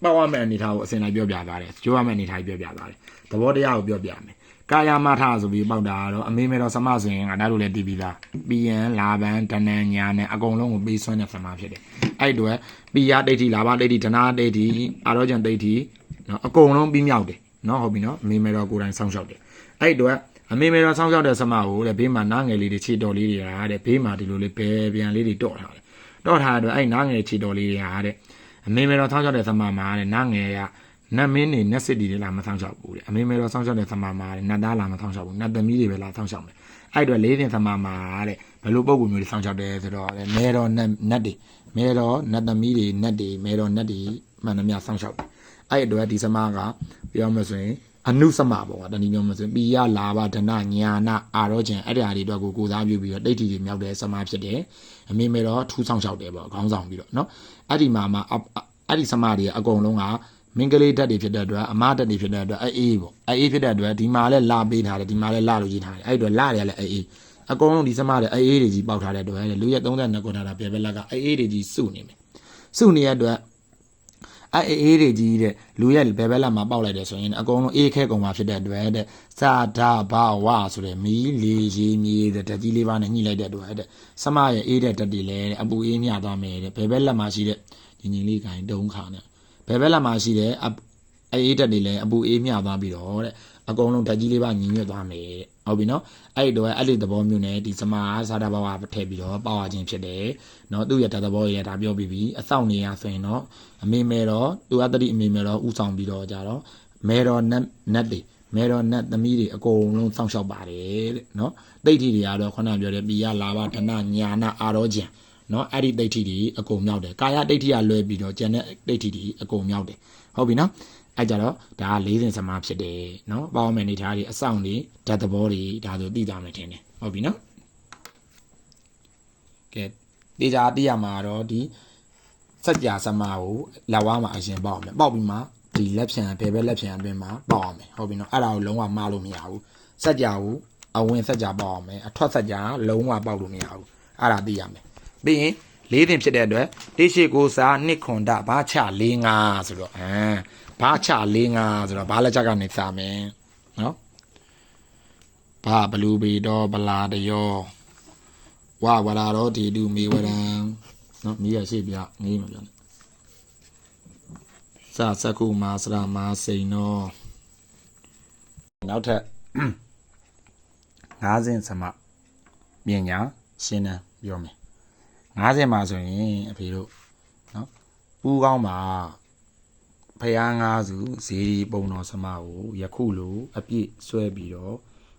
ပေါ့ရမယ့်အနေထားကိုအစင်လိုက်ပြောပြသွားတယ်ကျိုးရမယ့်အနေထားပြောပြသွားတယ်သဘောတရားကိုပြောပြမယ်ကာယမထဆိုပြီးပေါက်တာတော့အမေမေတော်စမဆိုရင်ငါတို့လည်းတည်ပြီးသားပြီးရင်လာပန်းဒဏ္ဍညာနဲ့အကုန်လုံးကိုပေးဆွမ်းတဲ့စမဖြစ်တယ်အဲ့အတွက်ပိယဒိဋ္ဌိလာဘဒိဋ္ဌိဒနာဒိဋ္ဌိအာရောကျန်ဒိဋ္ဌိနော်အကုန်လုံးပြီးမြောက်တယ်နော်ဟုတ်ပြီနော်အမေမေတော်ကိုယ်တိုင်စောင့်ရှောက်တယ်အဲ့အတွက်အမေမေတော်စောင့်ရှောက်တဲ့စမကိုတဲ့ဘေးမှာနားငယ်လေးတွေခြေတော်လေးတွေကတဲ့ဘေးမှာဒီလိုလေးဘယ်ပြန်လေးတွေတော့ထားတယ်တော့ထားတဲ့အဲ့နားငယ်ခြေတော်လေးတွေကတဲ့အမေမေတော်စောင့်ရှောက်တဲ့စမမှာတဲ့နားငယ်ကနတ်မင်းနေနတ်စစ်တီတွေလာမဆောင်ရှောက်ဘူးတဲ့အမေမေတော်ဆောင်ရှောက်တဲ့သမမာတဲ့နတ်သားလာမဆောင်ရှောက်ဘူးနတ်သမီးတွေပဲလာဆောင်ရှောက်မယ်အဲ့တော့လေးတင်သမမာတဲ့ဘယ်လိုပုံပုံမျိုးတွေဆောင်ရှောက်တယ်ဆိုတော့လေမဲတော်နတ်တွေမဲတော်နတ်သမီးတွေနတ်တွေမဲတော်နတ်တွေမှန်သမျှဆောင်ရှောက်တယ်အဲ့အတွက်ဒီသမကပြောမှဆိုရင်အနုသမပေါ့ကွာတနည်းပြောမှဆိုရင်ပိယလာဘဒနာညာနာအာရောကျန်အဲ့ဒီဟာတွေအတွက်ကိုစားပြုပြီးတော့ဒိဋ္ဌိတွေမြောက်တဲ့သမဖြစ်တယ်အမေမေတော်ထူးဆောင်ရှောက်တယ်ပေါ့ခေါင်းဆောင်ပြီးတော့နော်အဲ့ဒီမှာအဲ့ဒီသမတွေအကုန်လုံးကမင်္ဂလေးဓာတ်တွေဖြစ်တဲ့အတွက်အမဓာတ်တွေဖြစ်တဲ့အတွက်အေးပေါ့အေးဖြစ်တဲ့အတွက်ဒီမှာလည်းလာပေးထားတယ်ဒီမှာလည်းလာလို့ရေးထားတယ်အဲ့အတွက်လာတွေကလည်းအေးအကုန်လုံးဒီစမတွေအေးတွေကြီးပေါက်ထားတဲ့အတွက်လူရဲ့32ခုထားတာပြပဲလက်ကအေးတွေကြီးစုနေမယ်စုနေတဲ့အတွက်အေးတွေကြီးတဲ့လူရဲ့ဘယ်ဘက်လက်မှာပေါက်လိုက်တယ်ဆိုရင်အကုန်လုံးအေးခဲကုန်မှာဖြစ်တဲ့အတွက်တဲ့စာဓာဘဝဆိုတဲ့မီးလေးရေမြေတဲ့ဓာတ်ကြီးလေးပါးနဲ့ညှိလိုက်တဲ့အတွက်တဲ့စမရဲ့အေးတဲ့ဓာတ်တွေလည်းအပူအေးမျှသွားမယ်တဲ့ဘယ်ဘက်လက်မှာရှိတဲ့ညီညီလေးကိုင်းတုံးခါနဲ့ဘယ်ဘက်လာမှာရှိတဲ့အေးတက်တွေလည်းအပူအေးမျှသွားပြီးတော့တဲ့အကုန်လုံးဓာတ်ကြီးလေးပါညီညွတ်သွားမယ်ဟုတ်ပြီနော်အဲ့တော့အဲ့ဒီသဘောမျိုးနဲ့ဒီစမာစာတာဘဝထည့်ပြီးတော့ပေါရခြင်းဖြစ်တယ်နော်သူ့ရဲ့ဓာတ်သဘောရဲ့ဒါပြောပြီးပြီအဆောင်နေရဆိုရင်တော့အမေမဲတော့သူအတ္တိအမေမဲတော့ဥဆောင်ပြီးတော့ကြတော့မဲတော်နတ်တွေမဲတော်နတ်သမီးတွေအကုန်လုံးစောင့်ရှောက်ပါတယ်တဲ့နော်ဒိဋ္ဌိတွေကတော့ခုနပြောတဲ့ပိယလာဘဒနာညာနာအာရောကျန်နော်အဲ့ဒီဒိဋ္ဌိတွေအကုန်မြောက်တယ်ကာယဒိဋ္ဌိကလွဲပြီးတော့ကျန်တဲ့ဒိဋ္ဌိတွေအကုန်မြောက်တယ်ဟုတ်ပြီနော်အဲ့ကြတော့ဒါကလေးစဉ်စမားဖြစ်တယ်နော်ပေါင်းမယ်နေထားတွေအဆောင်တွေဓာတ်သဘောတွေဒါဆိုသိကြမယ်ထင်တယ်ဟုတ်ပြီနော်ကဲတေချာသိရမှာတော့ဒီစัจ जा စမားကိုလက်ဝါးမှာအရင်ပေါက်မယ်ပေါက်ပြီးမှဒီလက်ဖြံဘယ်ဘက်လက်ဖြံအတွင်းမှာပေါက်အောင်မယ်ဟုတ်ပြီနော်အဲ့ဒါကိုလုံးဝမှားလို့မရဘူးစัจ जा ကိုအဝင်စัจ जा ပေါက်အောင်မယ်အထွက်စัจ जा လုံးဝပေါက်လို့မရဘူးအဲ့ဒါသိရမယ်ပြီးရင်လေးတင်ဖြစ်တဲ့အတွက်တိရှိကိုစာနှစ်ခွန်ဒဘာချ၄၅ဆိုတော့ဘာချ၄၅ဆိုတော့ဘာလက်ချက်ကနေစာမယ်နော်ဘာဘလူပေတော့ဗလာတရောဝဝလာတော့ဒီတူမေဝရံနော်မိရရှိပြငေးမှာပြောနေစာစကုမာစရမာစိန်တော့နောက်ထပ်၅စင်စမပညာရှင်းတယ်ပြောမယ်50မှာဆိုရင်အဖေတို့နော်ပူးကောင်းမှာဖယား၅စုဇေဒီပုံတော်စမကိုယခုလိုအပြည့်ဆွဲပြီးတော့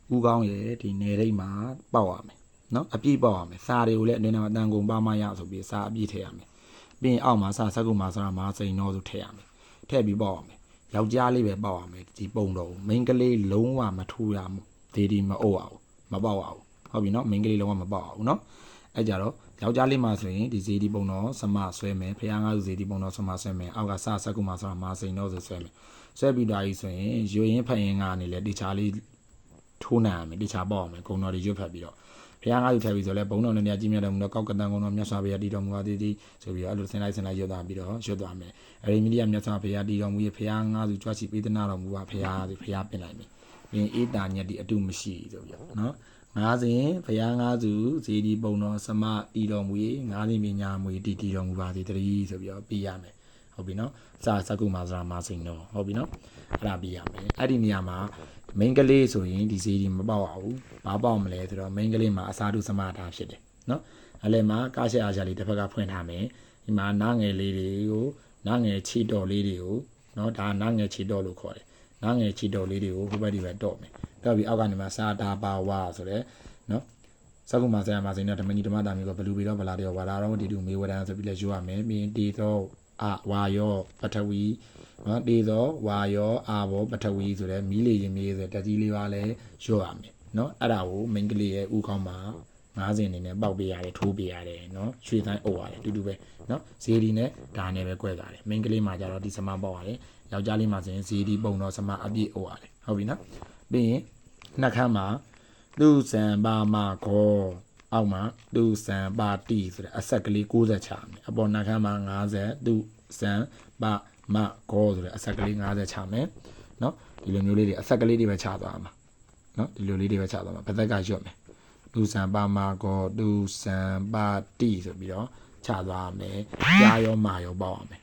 ပူးကောင်းရဲ့ဒီနယ်ရိပ်မှာပေါက်ရမယ်နော်အပြည့်ပေါက်ရမယ်စာတွေကိုလည်းအတွင်းထဲမှာတန်ကုန်ပါမရဆိုပြီးစာအပြည့်ထည့်ရမယ်ပြီးရင်အောက်မှာစာစကုမှာစရာမှာစိန်တော်ဆိုထည့်ရမယ်ထည့်ပြီးပေါက်ရမယ်ယောက်ျားလေးပဲပေါက်ရမယ်ဒီပုံတော်ကိုမိန်းကလေးလုံးဝမထူရဘူးဇေဒီမအုပ်အောင်မပေါက်အောင်ဟုတ်ပြီနော်မိန်းကလေးလုံးဝမပေါက်အောင်နော်အဲ့ကြတော့ယောက်ျားလေးမှာဆိုရင်ဒီဇေဒီပုံတော်စမဆွဲမယ်ဖယားငါးစုဇေဒီပုံတော်စမဆွဲမယ်အောက်ကစစကုမှာဆိုတာမာစိန်တော့ဆိုဆွဲမယ်ဆွဲပြီးသားကြီးဆိုရင်ရွှေရင်ဖရင်ကနေလဲတခြားလေးထိုးနိုင်ရမယ်တခြားပေါ့အောင်မယ်ဂုံတော်တွေရွတ်ဖက်ပြီးတော့ဖယားငါးစုထည့်ပြီးဆိုလဲဘုံတော်နဲ့ကြီးမြတ်တော်မူတော့ကောက်ကတန်ကုံတော်မြတ်စွာဘုရားတည်တော်မူပါသည်ဆိုပြီးတော့အဲ့လိုဆင်းလိုက်ရွတ်သွားပြီးတော့ရွတ်သွားမယ်အရိမီဒီယမြတ်စွာဘုရားတည်တော်မူရဲ့ဖယားငါးစုကြွားရှိပေးသနာတော်မူပါဖယားဆိုဖယားပြင်လိုက်မယ်ပြီးရင်အေးတာညက်ဒီအတုမရှိဆိုပြီးတော့နော်50ဘုရား50စုဇေဒီပုံတော်စမတီတော်မူ၏50ပညာမူတီတော်မူပါသည်တည်းဆိုပြီးတော့ပြီးရမယ်ဟုတ်ပြီနော်စာစကုမာစရာမစိန်တော့ဟုတ်ပြီနော်အဲ့ဒါပြီးရမယ်အဲ့ဒီနေရာမှာမိန်းကလေးဆိုရင်ဒီဇေဒီမပေါက်အောင်ဘာပေါက်မလဲဆိုတော့မိန်းကလေးမှာအစာတုစမတာဖြစ်တယ်နော်အဲ့လည်းမှာကားရှက်အားရှာလေးတစ်ဖက်ကဖွင့်ထားမယ် ဒီမှာနားငယ်လေးတွေကိုနားငယ်ချီတော်လေးတွေကိုနော်ဒါနားငယ်ချီတော်လို့ခေါ်တယ်နားငယ်ချီတော်လေးတွေကိုဟိုဘက်ဒီဘက်တော့မယ်တော့ပြီးအောက်ကနေမှစာတာပါဝါဆိုတဲ့နော်စကုမာဆရာမစိန်နဲ့ဓမ္မကြီးဓမ္မတာမျိုးကဘလူပြီးတော့ဗလာတော့ဝါလာတော့ဒီတူမေဝဒန်ဆိုပြီးလဲယူရမယ်ပြီးရင်တေသောဝါယောပထဝီနော်တေသောဝါယောအာဘောပထဝီဆိုတဲ့မီးလေရင်မြေးဆိုတဲ့တက်ကြီးလေးပါလဲယူရမယ်နော်အဲ့ဒါကိုမိန်းကလေးရဲ့ဥကောင်းမှာ90အနေနဲ့ပေါက်ပေးရတယ်ထိုးပေးရတယ်နော်ရွှေတိုင်းအုပ်ရတယ်တူတူပဲနော်ဇေဒီနဲ့ဒါနဲ့ပဲ꿰တာတယ်မိန်းကလေးမှာကျတော့ဒီစမပေါက်ရတယ်ယောက်ျားလေးမှာဆိုရင်ဇေဒီပုံတော့စမအပြည့်အုပ်ရတယ်ဟုတ်ပြီနော်ပြီးရင်နှက်ခမ်းမှာသူစံပါမခောအောက်မှာသူစံပါတီဆိုတဲ့အဆက်ကလေး60ချမယ်အပေါ်နှက်ခမ်းမှာ50သူစံပါမခောဆိုတဲ့အဆက်ကလေး50ချမယ်နော်ဒီလိုမျိုးလေးတွေအဆက်ကလေးတွေပဲချသွားမှာနော်ဒီလိုလေးတွေပဲချသွားမှာဘယ်သက်ကရွတ်မယ်သူစံပါမခောသူစံပါတီဆိုပြီးတော့ချသွားမယ်ကြားရောမာရောပေါက်အောင်မယ်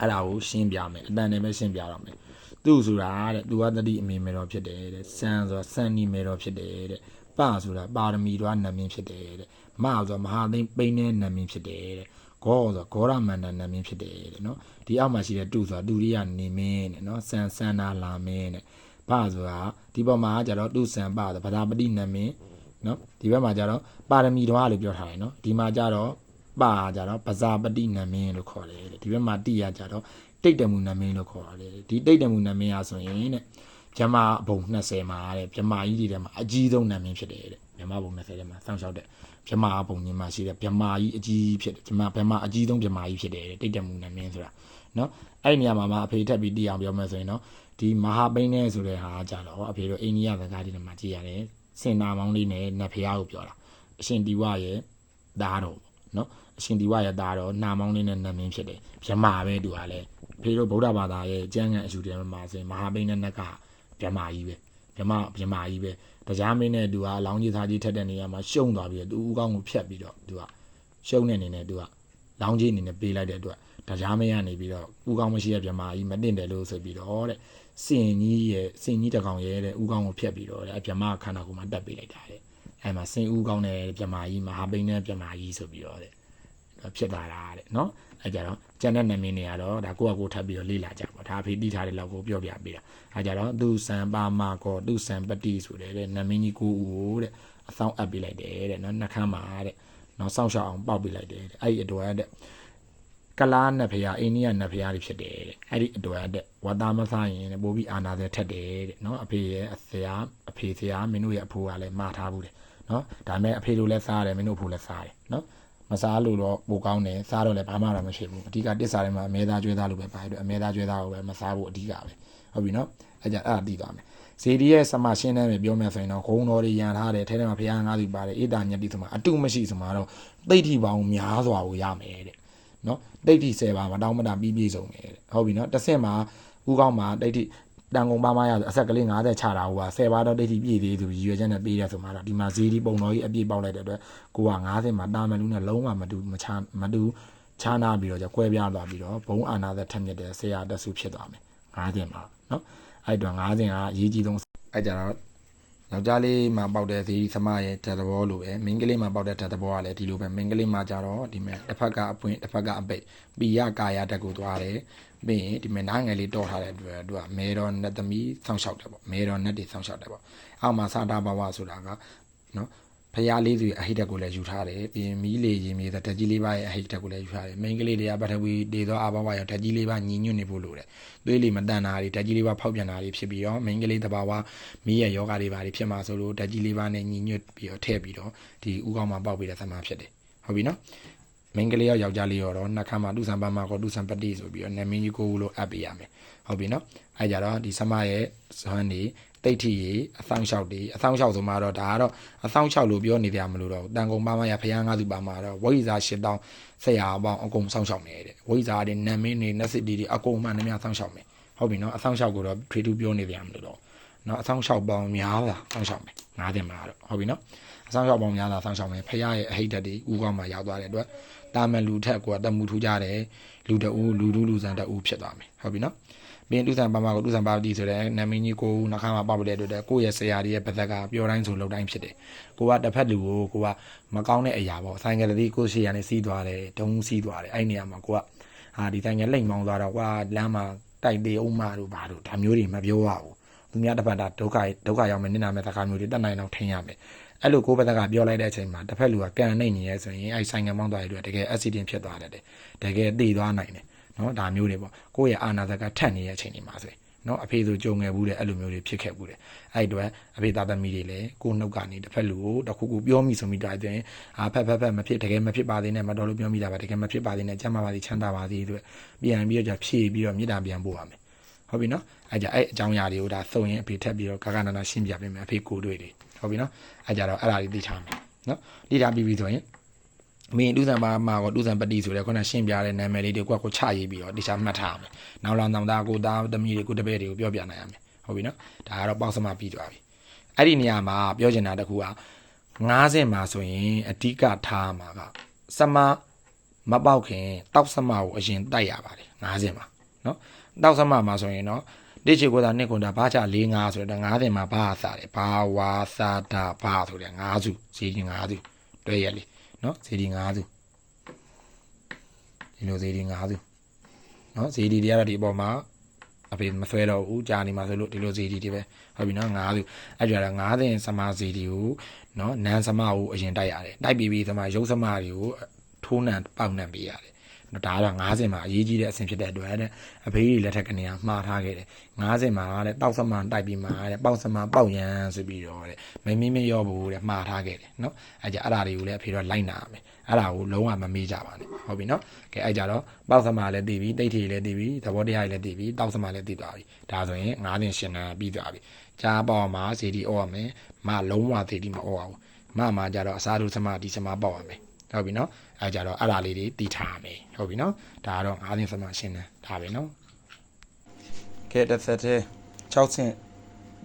အဲ့ဒါကိုရှင်းပြမယ်အတန်နဲ့ပဲရှင်းပြတော့မယ်သူဆိုတာတဲ့သူကတတိအမေမေတော်ဖြစ်တယ်တဲ့စံဆိုတာစံနီမေတော်ဖြစ်တယ်တဲ့ပဆိုတာပါရမီတော်နတ်မင်းဖြစ်တယ်တဲ့မဆိုတာမဟာသိမ့်ပိန်းတဲ့နတ်မင်းဖြစ်တယ်တဲ့ဂောဆိုတာဂောရမန္တနတ်မင်းဖြစ်တယ်တဲ့နော်ဒီအောက်မှာရှိတဲ့တုဆိုတာတုရိယနေမင်းတဲ့နော်စံစန္နာလာမင်းတဲ့ပဆိုတာဒီပေါ်မှာကျတော့တုစံပဆိုဗဒပတိနတ်မင်းနော်ဒီဘက်မှာကျတော့ပါရမီတော်လို့ပြောထားတယ်နော်ဒီမှာကျတော့ပါကြတော့ပဇာပတိနမင်းလို့ခေါ်တယ်တဲ့ဒီဘက်မှာတိရကြတော့တိတ်တမှုနမင်းလို့ခေါ်တယ်ဒီတိတ်တမှုနမင်းအားဆိုရင်တဲ့မြမဘုံ20မှာတဲ့မြမကြီးတွေထဲမှာအကြီးဆုံးနမင်းဖြစ်တယ်တဲ့မြမဘုံ20ထဲမှာစောင့်ရှောက်တဲ့မြမဘုံကြီးမှာရှိတဲ့မြမကြီးအကြီးဖြစ်တယ်မြမအကြီးဆုံးမြမကြီးဖြစ်တယ်တဲ့တိတ်တမှုနမင်းဆိုတာနော်အဲ့ဒီနေရာမှာအဖေထက်ပြီးတိအောင်ပြောမယ်ဆိုရင်တော့ဒီမဟာပိန်းနဲ့ဆိုတဲ့ဟာကြတော့အဖေတို့အိန္ဒိယစကားတွေမှာကြည့်ရတယ်စင်နာမောင်းလေးနဲ့နတ်ဖျားကိုပြောတာအရှင်ဒီဝရဲ့ဒါတော့နော်အရှင်ဒီဝရဲ့သားတော့နှာမောင်းလေးနဲ့နတ်မင်းဖြစ်တယ်ဗြဟ္မာပဲသူကလည်းဖေတို့ဗုဒ္ဓဘာသာရဲ့ကျမ်းဂန်အယူတွေမှာဆိုရင်မဟာပိန်းနဲ့နတ်ကဗြဟ္မာကြီးပဲဗြဟ္မာကြီးပဲတရားမင်းနဲ့သူကအလောင်းကြီးသားကြီးထက်တဲ့နေရာမှာရှုံသွားပြီးတော့သူဦးကောင်းကိုဖျက်ပြီးတော့သူကရှုံတဲ့အနေနဲ့သူကလောင်းကြီးအနေနဲ့ပေးလိုက်တဲ့အတွက်တရားမင်းကနေပြီးတော့ဦးကောင်းမရှိတဲ့ဗြဟ္မာကြီးမတင်တယ်လို့ဆိုပြီးတော့တဲ့စင်ကြီးတကောင်ရဲ့တဲ့ဦးကောင်းကိုဖျက်ပြီးတော့တဲ့ဗြဟ္မာခန္ဓာကိုယ်မှာတက်ပေးလိုက်တာတဲ့အဲ့မှာစင်ဦးကောင်းတဲ့ဗြဟ္မာကြီးမဟာပိန်းနဲ့ဗြဟ္မာကြီးဆိုပြီးတော့တဲ့ဖြစ်သွားတာတဲ့နော်အဲ့ကြတော့ကျန်တဲ့နာမည်တွေကတော့ဒါကိုယ့်အကိုထပ်ပြီးတော့လေ့လာကြပါဒါအဖေတိထားတဲ့လောက်ကိုပြောပြပေးတာအဲ့ကြတော့သူစံပါမကောသူစံပတိဆိုတဲ့နာမည်ကြီးကိုဦးတဲ့အဆောင်အပ်ပေးလိုက်တယ်တဲ့နော်နှက်ခမ်းမှာတဲ့နော်စောင့်ရှောက်အောင်ပေါက်ပေးလိုက်တယ်အဲ့ဒီအတွက်တဲ့ကလားနတ်ဖရာအိန္ဒိယနတ်ဖရာတွေဖြစ်တယ်တဲ့အဲ့ဒီအတွက်တဲ့ဝါသားမဆိုင်ရင်ပို့ပြီးအာနာတဲ့ထက်တယ်တဲ့နော်အဖေရဲ့အဖေဆရာမင်းတို့ရဲ့အဖိုးကလည်းမှားထားဘူးတဲ့နော်ဒါပေမဲ့အဖေတို့လည်းစားတယ်မင်းတို့အဖိုးလည်းစားတယ်နော်မစားလို့တော့ပိုကောင်းတယ်စားတော့လည်းဘာမှတော့မရှိဘူးအဓိကတစ်စားထဲမှာအမဲသားကျွဲသားလို့ပဲပါတယ်အတွက်အမဲသားကျွဲသားကိုပဲမစားဖို့အဓိကပဲဟုတ်ပြီနော်အဲ့ဒါတည်သွားမယ်ဇေဒီရဲ့စမရှင်းတန်းပဲပြောမယ်ဆိုရင်တော့ဂုံတော်တွေရန်ထားတယ်ထဲထဲမှာဖျားငါးစီပါတယ်အေတာညက်တိဆိုမှအတုမရှိဆိုမှတော့သိဋ္ဌိပေါင်းများစွာကိုရမယ်တဲ့နော်သိဋ္ဌိ10ပါးမတောင်းမတာပြီးပြည့်စုံတယ်တဲ့ဟုတ်ပြီနော်တစ်ဆင့်မှာဥကောင်းမှာဒိဋ္ဌိတန်ကုန်ပါမရဆိုအဆက်ကလေး90ချတာဟိုက10ပါးတော့ဒိဋ္ဌိပြည့်သေးသူရွယ်ချက်နဲ့ပေးရဆိုမှတော့ဒီမှာဇေဒီပုံတော်ကြီးအပြည့်ပေါက်လိုက်တဲ့အတွက်ကိုက90မှာတာမန်လူနဲ့လုံးဝမတူခြားနာပြီးတော့ကွဲပြားသွားပြီးတော့ဘုံအာနာသက်ထက်မြက်တဲ့ဆရာတက်စုဖြစ်သွားမယ်90မှာနော်အဲ့တော့90ကအရေးကြီးဆုံးအဲ့ကြတော့ယောက်ျားလေးမှာပေါက်တဲ့ဇေဒီသမားရဲ့ဓာတ်သဘောလိုပဲမိန်းကလေးမှာပေါက်တဲ့ဓာတ်သဘောကလည်းဒီလိုပဲမိန်းကလေးမှာကြတော့ဒီမဲ့တစ်ဖက်ကအပွင့်တစ်ဖက်ကအပိတ်ပိယကာယဓာတ်ကိုသွားတယ်ပြီးရင်ဒီမဲ့နားငယ်လေးတော့ထားတဲ့အတွက်သူကမဲတော်နတ်သမီးဆောင်းလျှောက်တယ်ပေါ့မဲတော်နတ်တွေဆောင်းလျှောက်တယ်ပေါ့အောက်မှာစာတာဘဝဆိုတာကနော်ဖရာလေးတွေအဟိတကိုလည်းယူထားတယ်ပြီးရင်မီးလေရင်မြေဓာတ်ကြီးလေးပါရဲ့အဟိတကိုလည်းယူထားတယ်မိန်းကလေးတွေကပထဝီတေသောအဘဝရဲ့ဓာတ်ကြီးလေးပါညီညွတ်နေဖို့လိုတယ်သွေးလေးမတန်တာတွေဓာတ်ကြီးလေးပါဖောက်ပြန်တာတွေဖြစ်ပြီးတော့မိန်းကလေးတဘာဝမီးရဲ့ယောဂတွေပါတွေဖြစ်မှာဆိုလို့ဓာတ်ကြီးလေးပါနဲ့ညီညွတ်ပြီးတော့ထည့်ပြီးတော့ဒီဥကောင်းမှာပေါက်ပြီးတဲ့သမားဖြစ်တယ်ဟုတ်ပြီနော်မိန်းကလေးရောယောက်ျားလေးရောတော့နှက်ခမ်းမှာတုဆံပါမှာကောတုဆံပတိဆိုပြီးတော့နာမည်ကြီးကိုဦးလို့အပ်ပေးရမယ်ဟုတ်ပြီနော်အဲကြတော့ဒီဆမရဲ့ဇွမ်းနေတိတ်ထီရေအဆောင်လျှောက်တွေအဆောင်လျှောက်ဆိုမှတော့ဒါကတော့အဆောင်လျှောက်လို့ပြောနေကြမလို့တော့တန်ကုန်ပါမရဖျားငါးစုပါမှာတော့ဝိဇ္ဇာ8000ဆရာအပေါင်းအကုန်ဆောင်လျှောက်နေတဲ့ဝိဇ္ဇာတွေနာမည်တွေနတ်စစ်တွေအကုန်မှန်သမျှဆောင်လျှောက်မယ်ဟုတ်ပြီနော်အဆောင်လျှောက်ကိုတော့ထွေထူးပြောနေကြမလို့တော့နော်အဆောင်လျှောက်ပေါင်းများတာဆောင်လျှောက်မယ်90မှာတော့ဟုတ်ပြီနော်အဆောင်လျှောက်ပေါင်းများတာဆောင်လျှောက်မယ်ဖျားရဲ့အဟိတ်တက်တွေဥကောင်းမှာရောက်သွားတဲ့အတွက်တာမန်လူထက်ကတမှုထူးကြတယ်လူတအူလူလူလူစံတအူဖြစ်သွားမယ်ဟုတ်ပြီနော် ဘင်းတူဆန်ပါမကိုတူဆန်ပါတီဆိုတဲ့နာမည်ကြီးကိုနှခါမှာပေါက်ပတဲ့အတွက်ကိုယ့်ရဲ့ဆရာတွေရဲ့ဗသက်ကပြောတိုင်းဆိုလောက်တိုင်းဖြစ်တယ်ကိုကတစ်ဖက်လူကိုကမကောင်းတဲ့အရာပေါ့ဆိုင်ကယ်တည်းကိုရှေ့ကနေစီးသွားတယ်ဒုံစီးသွားတယ်အဲ့နေရာမှာကိုကဒီဆိုင်ကယ်လိမ့်မောင်းသွားတော့ကွာလမ်းမှာတိုက်သေးအောင်မတို့ဘာတို့ဒါမျိုးတွေမပြောရဘူးသူများတစ်ဖက်တာဒုက္ခရောက်မယ်နစ်နာမယ်တခါမျိုးတွေတက်နိုင်တော့ထင်ရမယ်အဲ့လိုကိုဘက်ကပြောလိုက်တဲ့အချိန်မှာတစ်ဖက်လူကကန်နေနေရဲဆိုရင်အဲ့ဆိုင်ကယ်မောင်းသွားရတဲ့တကယ် accident ဖြစ်သွားတယ်တကယ်သေသွားနိုင်တယ်နော်ဒါမျိုးတွေပေါ့ကိုယ့်ရဲ့အာနာသက်ကထက်နေတဲ့အချိန်တွေမှာဆိုရင်နော်အဖေဆိုကြုံငယ်ဘူးတဲ့အဲ့လိုမျိုးတွေဖြစ်ခဲ့ဘူးတဲ့အဲ့အတွက်အဖေသားသမီးတွေလည်းကိုနှုတ်ကနေတစ်ဖက်လူကိုတခုခုပြောမိဆိုမိတာဆိုရင်ဖက်မဖြစ်တကယ်မဖြစ်ပါသေးနဲ့မတော်လို့ပြောမိတာပါတကယ်မဖြစ်ပါသေးနဲ့ကျမ်းမာပါသေးချမ်းသာပါသေးအတွက်ပြန်ပြီးတော့ဖြည့်ပြီးတော့မြေတားပြန်ပို့ရမယ်ဟုတ်ပြီနော်အဲ့ကြအဲ့အကြောင်းအရာတွေကိုဒါစုံရင်အဖေထက်ပြီးတော့ကာနာရှင်းပြပေးမယ်အဖေကိုတွေ့တယ်ဟုတ်ပြီနော်အဲ့ကြတော့အဲ့ဒါလေးသိထားမယ်နော်သိထားပြီးဆိုရင်မင်းတူဆန်ပါမှာကိုတူဆန်ပတိဆိုတဲ့ခုနရှင်းပြတဲ့နာမည်လေးတွေကိုချရေးပြီးတော့တခြားမှတ်ထားရမယ်။နောက်လာနောက်သားကိုသားသမီးတွေကိုတပည့်တွေကိုပြောပြနိုင်ရမယ်။ဟုတ်ပြီနော်။ဒါကတော့ပေါက်စမပြီးသွားပြီ။အဲ့ဒီနေရာမှာပြောချင်တာတခုက90မှာဆိုရင်အဓိကထားမှာကစမမပေါက်ခင်တောက်စမကိုအရင်တိုက်ရပါတယ်90မှာနော်။တောက်စမမှာဆိုရင်တော့တိချေကိုသာနှစ်ကွန်တာဘာချ45ဆိုတော့90မှာဘာစားတယ်ဘာဝါစာတာဘာဆိုတဲ့5စုစီး5စုတွဲရလေနော်ဇေဒီ5စုဒီလိုဇေဒီ5စုနော်ဇေဒီတွေကတော့ဒီအပေါ်မှာအဖေမဆွဲတော့ဘူးကြာနေမှာဆိုလို့ဒီလိုဇေဒီတွေပဲဟုတ်ပြီနော်5စုအဲ့ကြတော့90စမဇေဒီကိုနော်နန်းစမကိုအရင်တိုက်ရတယ်တိုက်ပြီးစမရုပ်စမတွေကိုထိုးနှံပေါက်နှံပေးရတယ်ဒါကတော့90မှာအရေးကြီးတဲ့အဆင့်ဖြစ်တဲ့အတွက်တဲ့အဖေကြီးလက်ထက်ကနေမှားထားခဲ့တယ်90မှာတဲ့တောက်စမတိုက်ပြီးမှာတဲ့ပေါက်စမပေါက်ရန်ဆိုပြီးတော့တဲ့မရောဘူးတဲ့မှားထားခဲ့တယ်နော်အဲ့ကြအဲ့ဒါတွေကိုလည်းအဖေတော့လိုက်နာရမယ်အဲ့ဒါကိုလုံးဝမမေ့ကြပါနဲ့ဟုတ်ပြီနော်ကဲအဲ့ကြတော့ပေါက်စမလည်းတည်ပြီတိတ်ထီလည်းတည်ပြီသဘောတရားလည်းတည်ပြီတောက်စမလည်းတည်သွားပြီဒါဆိုရင်9တင်ရှင်နံပြီးသွားပြီကြားပေါက်မှာစီဒီအော်ရမယ်မလုံးဝစီဒီမအော်အောင်မကြတော့အစားထိုးစမဒီစမပေါက်ရမယ်ဟုတ်ပြီနော်အဲကြတော့အဲ့ဒါလေးတွေတည်ထားမယ်ဟုတ်ပြီနော်ဒါကတော့9ဆင့်စမရှင်းတယ်ဒါပဲနော်ကဲတစ်သက်တဲ့6ဆင့်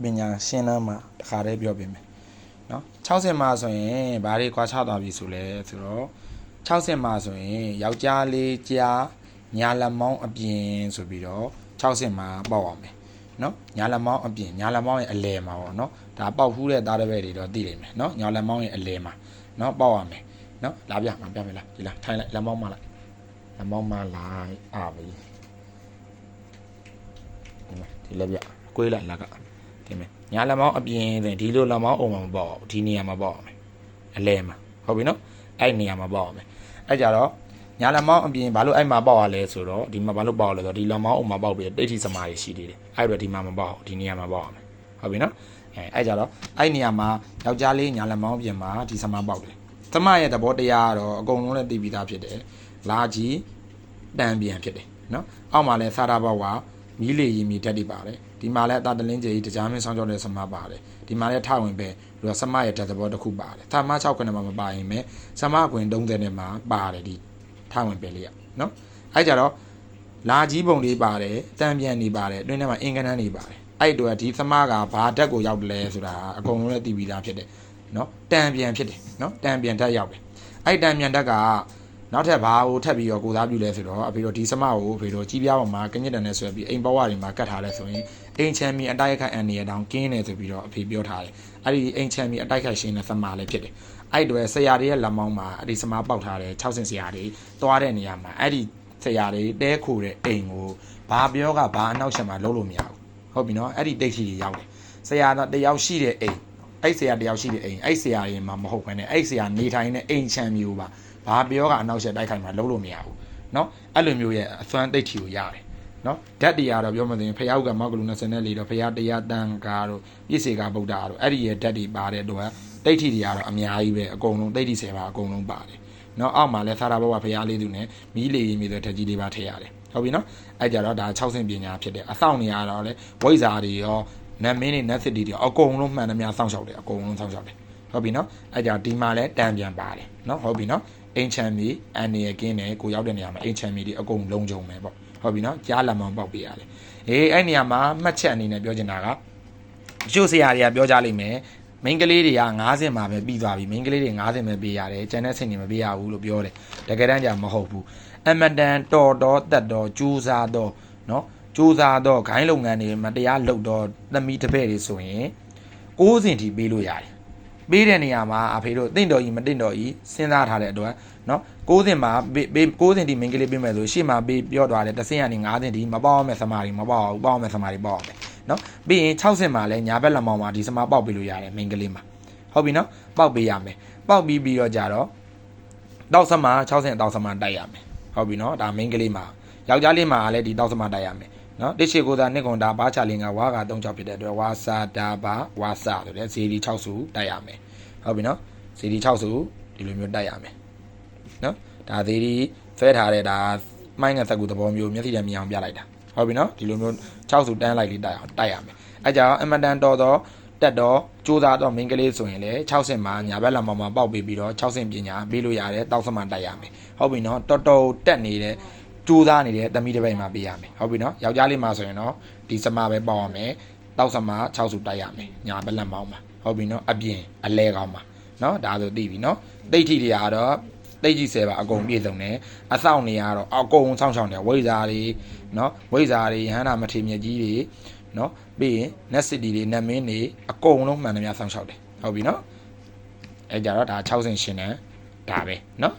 ပညာရှင်းလမ်းမှာတခါတည်းပြောပြမယ်နော်6ဆင့်မှာဆိုရင်ဘာတွေခွာချသွားပြီဆိုလဲဆိုတော့6ဆင့်မှာဆိုရင်ယောက်ျားလေးကြားညာလက်မောင်းအပြင်ဆိုပြီးတော့6ဆင့်မှာပေါက်အောင်မယ်နော်ညာလက်မောင်းအပြင်ညာလက်မောင်းရဲ့အလယ်မှာပေါ့နော်ဒါပေါက်ဖူးတဲ့သားတစ်ပည့်တွေတော့သိနိုင်မယ်နော်ညာလက်မောင်းရဲ့အလယ်မှာနော်ပေါက်ရမယ်နော်လာပြမယ်လားဒီလားထိုင်လိုက်လက်မောင်းမလိုက်လက်မောင်းမလိုက်အာပြီဒီလက်ပြကွေးလိုက်လက်ကဒီမယ်ညာလက်မောင်းအပြင်ဆိုရင်ဒီလိုလက်မောင်းအုံမှာမပေါက်ဘူးဒီနေရာမှာပေါက်ရမယ်အလဲမှာဟုတ်ပြီနော်အဲ့နေရာမှာပေါက်ရမယ်အဲ့ကြတော့ညာလက်မောင်းအပြင်ဘာလို့အဲ့မှာပေါက်ရလဲဆိုတော့ဒီမှာဘာလို့ပေါက်ရလဲဆိုတော့ဒီလက်မောင်းအုံမှာပေါက်ပြီးတိတ်ထိစမာတွေရှိသေးတယ်အဲ့တော့ဒီမှာမပေါက်ဒီနေရာမှာပေါက်ရမယ်ဟုတ်ပြီနော်အဲ့ကြတော့အဲ့နေရာမှာယောက်ျားလေးညာလက်မောင်းအပြင်မှာဒီစမာပေါက်တယ်သမရဲ့သဘောတရားကတော့အကုန်လုံးလည်းသိပြီးသားဖြစ်တယ်လာကြီးတန်ပြန်ဖြစ်တယ်နော်အောက်မှာလည်းစာရဘောက်ကမီးလေရီမီဓာတ်တွေပါတယ်ဒီမှာလည်းအတာတလင်းကြီးတရားမင်းဆောင်ကြောတဲ့စမပါတယ်ဒီမှာလည်းထဝင်ပဲပြီးတော့စမရဲ့ဓာတ်သဘောတစ်ခုပါတယ်သမ6ခုနဲ့မှမပါရင်ပဲစမကွင်30နဲ့မှပါတယ်ဒီထဝင်ပဲလေးရနော်အဲ့ကြတော့လာကြီးပုံလေးပါတယ်တန်ပြန်နေပါတယ်အတွင်းထဲမှာအင်္ဂနန်းနေပါတယ်အဲ့အတွက်ဒီစမကဘာဓာတ်ကိုရောက်တယ်လဲဆိုတာအကုန်လုံးလည်းသိပြီးသားဖြစ်တယ်နော်တန်ပြန်ဖြစ်တယ်နော်တန်ပြန်ဓာတ်ရောက်တယ်အဲ့တန်ပြန်ဓာတ်ကနောက်ထပ်ဘာကိုထပ်ပြီးတော့ကိုစားပြုလဲဆိုတော့အဖေတို့ဒီစမကိုအဖေတို့ကြီးပြားပေါ်မှာကညစ်တန်နဲ့ဆွဲပြီးအိမ်ပေါ်ဝါတွေမှာကတ်ထားလဲဆိုရင်အိမ်ချမ်းမီအတိုက်ခိုက်အန်နေရတောင်ကင်းနေဆိုပြီးတော့အဖေပြောထားတယ်အဲ့ဒီအိမ်ချမ်းမီအတိုက်ခိုက်ရှင်တဲ့စမလည်းဖြစ်တယ်အဲ့တွေဆရာတွေရဲ့လက်မောင်းမှာအဲ့ဒီစမပေါက်ထားတဲ့6ဆင့်ဆရာတွေသွားတဲ့နေရာမှာအဲ့ဒီဆရာတွေတဲခိုတဲ့အိမ်ကိုဘာပြောကဘာအနောက်ချက်မှာလုံးလို့မရဘူးဟုတ်ပြီနော်အဲ့ဒီတိတ်ထီတွေရောက်တယ်ဆရာတော့တယောက်ရှိတဲ့အိမ်အဲ့ဆရာတယောက်ရှိတဲ့အိမ်အဲ့ဆရာရင်မှာမဟုတ်ဘဲနဲ့အဲ့ဆရာနေထိုင်တဲ့အိမ်ချမ်းမျိုးပါဘာပြောကအနောက်ချက်တိုက်ခိုက်မှာလုံးလို့မရဘူးเนาะအဲ့လိုမျိုးရဲ့အစွမ်းတိတ်ထီကိုရတယ်เนาะဓာတ်တရားတော့ပြောမှသိရင်ဖယားကမောက်ကလူ24တော့ဖယားတရားတန်ကားတို့ပြည့်စေကဗုဒ္ဓတို့အဲ့ဒီရဲ့ဓာတ်တွေပါတဲ့အတွက်တိတ်ထီတွေကတော့အများကြီးပဲအကုန်လုံးတိတ်ထီ10ပါအကုန်လုံးပါတယ်เนาะအောက်မှာလဲသာရဘဝဖယားလေးသူနဲ့မီးလေရင်မြေဆိုဓာတ်ကြီးလေးပါထည့်ရတယ်ဟုတ်ပြီเนาะအဲ့ကြတော့ဒါ6ဆင့်ပညာဖြစ်တယ်အဆောင်နေရတော့လဲဝိဇ္ဇာတွေရောနတ်မင်းတွေနတ်စစ်တွေအကုန်လုံးမှန်သမျှစောင့်ရှောက်တယ်အကုန်လုံးစောင့်ရှောက်တယ်ဟုတ်ပြီเนาะအဲ့ကြဒီမှာလဲတန်ပြန်ပါတယ်เนาะဟုတ်ပြီเนาะအိမ်ချမ်းမီအန်နေရကင်းတယ်ကိုရောက်တဲ့နေရာမှာအိမ်ချမ်းမီတွေအကုန်လုံးကြုံမယ်ပေါ့ဟုတ်ပြီနော်ကြားလက်မောင်းပေါက်ပေးရတယ်အဲ့နေရာမှာမှတ်ချက်အနေနဲ့ပြောချင်တာကကျိုးဆရာတွေကပြောကြလိမ့်မယ်မိန်းကလေးတွေက90မှာပဲပြီးသွားပြီမိန်းကလေးတွေ90ပဲပေးရတယ်ကျန်တဲ့ဆင့်တွေမပေးရဘူးလို့ပြောတယ်တကယ်တမ်းကျမဟုတ်ဘူးအမတန်တော်တော်တက်တော်ကြိုးစားတော့နော် စူးစားတော့ဂိုင်းလုပ်ငန်းတွေမတရားလုပ်တော့သမီးတစ်ဖက်တွေဆိုရင်6စင်ထိပေးလို့ရတယ်ပေးတဲ့နေရာမှာအဖေတို့တင့်တော်ကြီးမတင့်တော်ကြီးစဉ်းစားထားတဲ့အတွက်နော်6စင်မှာ6စင်ထိမင်းကလေးပေးမယ်ဆိုရှေ့မှာပေးပြောသွားတယ်တစ်စင်ကနေ9စင်ထိမပေါအောင်မဲ့စမားတွေမပေါအောင်ပေါအောင်မဲ့စမားတွေပေါအောင်မယ်နော်ပြီးရင်6စင်မှာလည်းညာဘက်လက်မောင်မှာဒီစမားပေါက်ပေးလို့ရတယ်မင်းကလေးမှာဟုတ်ပြီနော်ပေါက်ပေးရမယ်ပေါက်ပြီးတော့ကြတော့တောက်စမား6စင်တောက်စမားတိုက်ရမယ်ဟုတ်ပြီနော်ဒါမင်းကလေးမှာယောက်ျားလေးမှာလည်းဒီတောက်စမားတိုက်ရမယ်နော်တိရှိကိုသာနှစ်ကွန်ဒါဘာချလင်ကဝါက36ဖြစ်တဲ့အတွက်ဝါစာဒါဘာဝါစာဆိုတဲ့ဇီဒီ6စုတိုက်ရမယ်ဟုတ်ပြီနော်ဇီဒီ6စုဒီလိုမျိုးတိုက်ရမယ်နော်ဒါဇီဒီဆွဲထားတဲ့ဒါမိုင်းငါသက်ကူသဘောမျိုးမျက်စိတည်းမြင်အောင်ပြလိုက်တာဟုတ်ပြီနော်ဒီလိုမျိုး6စုတန်းလိုက်လေးတိုက်အောင်တိုက်ရမယ်အဲကြောင့်အမတန်တော်တော့တက်တော့စူးစားတော့မင်းကလေးဆိုရင်လည်း6ဆင့်မှာညာဘက်လာမှာပေါက်ပေးပြီးတော့6ဆင့်ပညာပေးလို့ရတယ်တောက်စမှတိုက်ရမယ်ဟုတ်ပြီနော်တော်တော်တက်နေတဲ့စူးစားနေတဲ့တမိတစ်ပိတ်မှာပေးရမယ်ဟုတ်ပြီနော်ယောက်ျားလေးမှာဆိုရင်တော့ဒီစမပဲပေါက်ရမယ်တောက်စမှ6စုတိုက်ရမယ်ညာဘက်လက်မောင်းမှာဟုတ်ပြီနော်အပြင်အလဲကောင်းမှာနော်ဒါဆိုသိပြီနော်တိတ်ထီတွေကတော့တိတ်ကြီးဆယ်ပါအကုန်ပြည့်စုံတယ်အဆောင်နေရတော့အကုန်ဆောင်းချောင်းတယ်ဝိဇာတွေနော်ဝိဇာတွေရဟန္တာမထေမြကြီးတွေနော်ပြီးရင် net city တွေ net main တွေအကုန်လုံးမှန်သမျှဆောင်းချောက်တယ်ဟုတ်ပြီနော်အဲကြတော့ဒါ60ရှင်နဲ့ဒါပဲနော်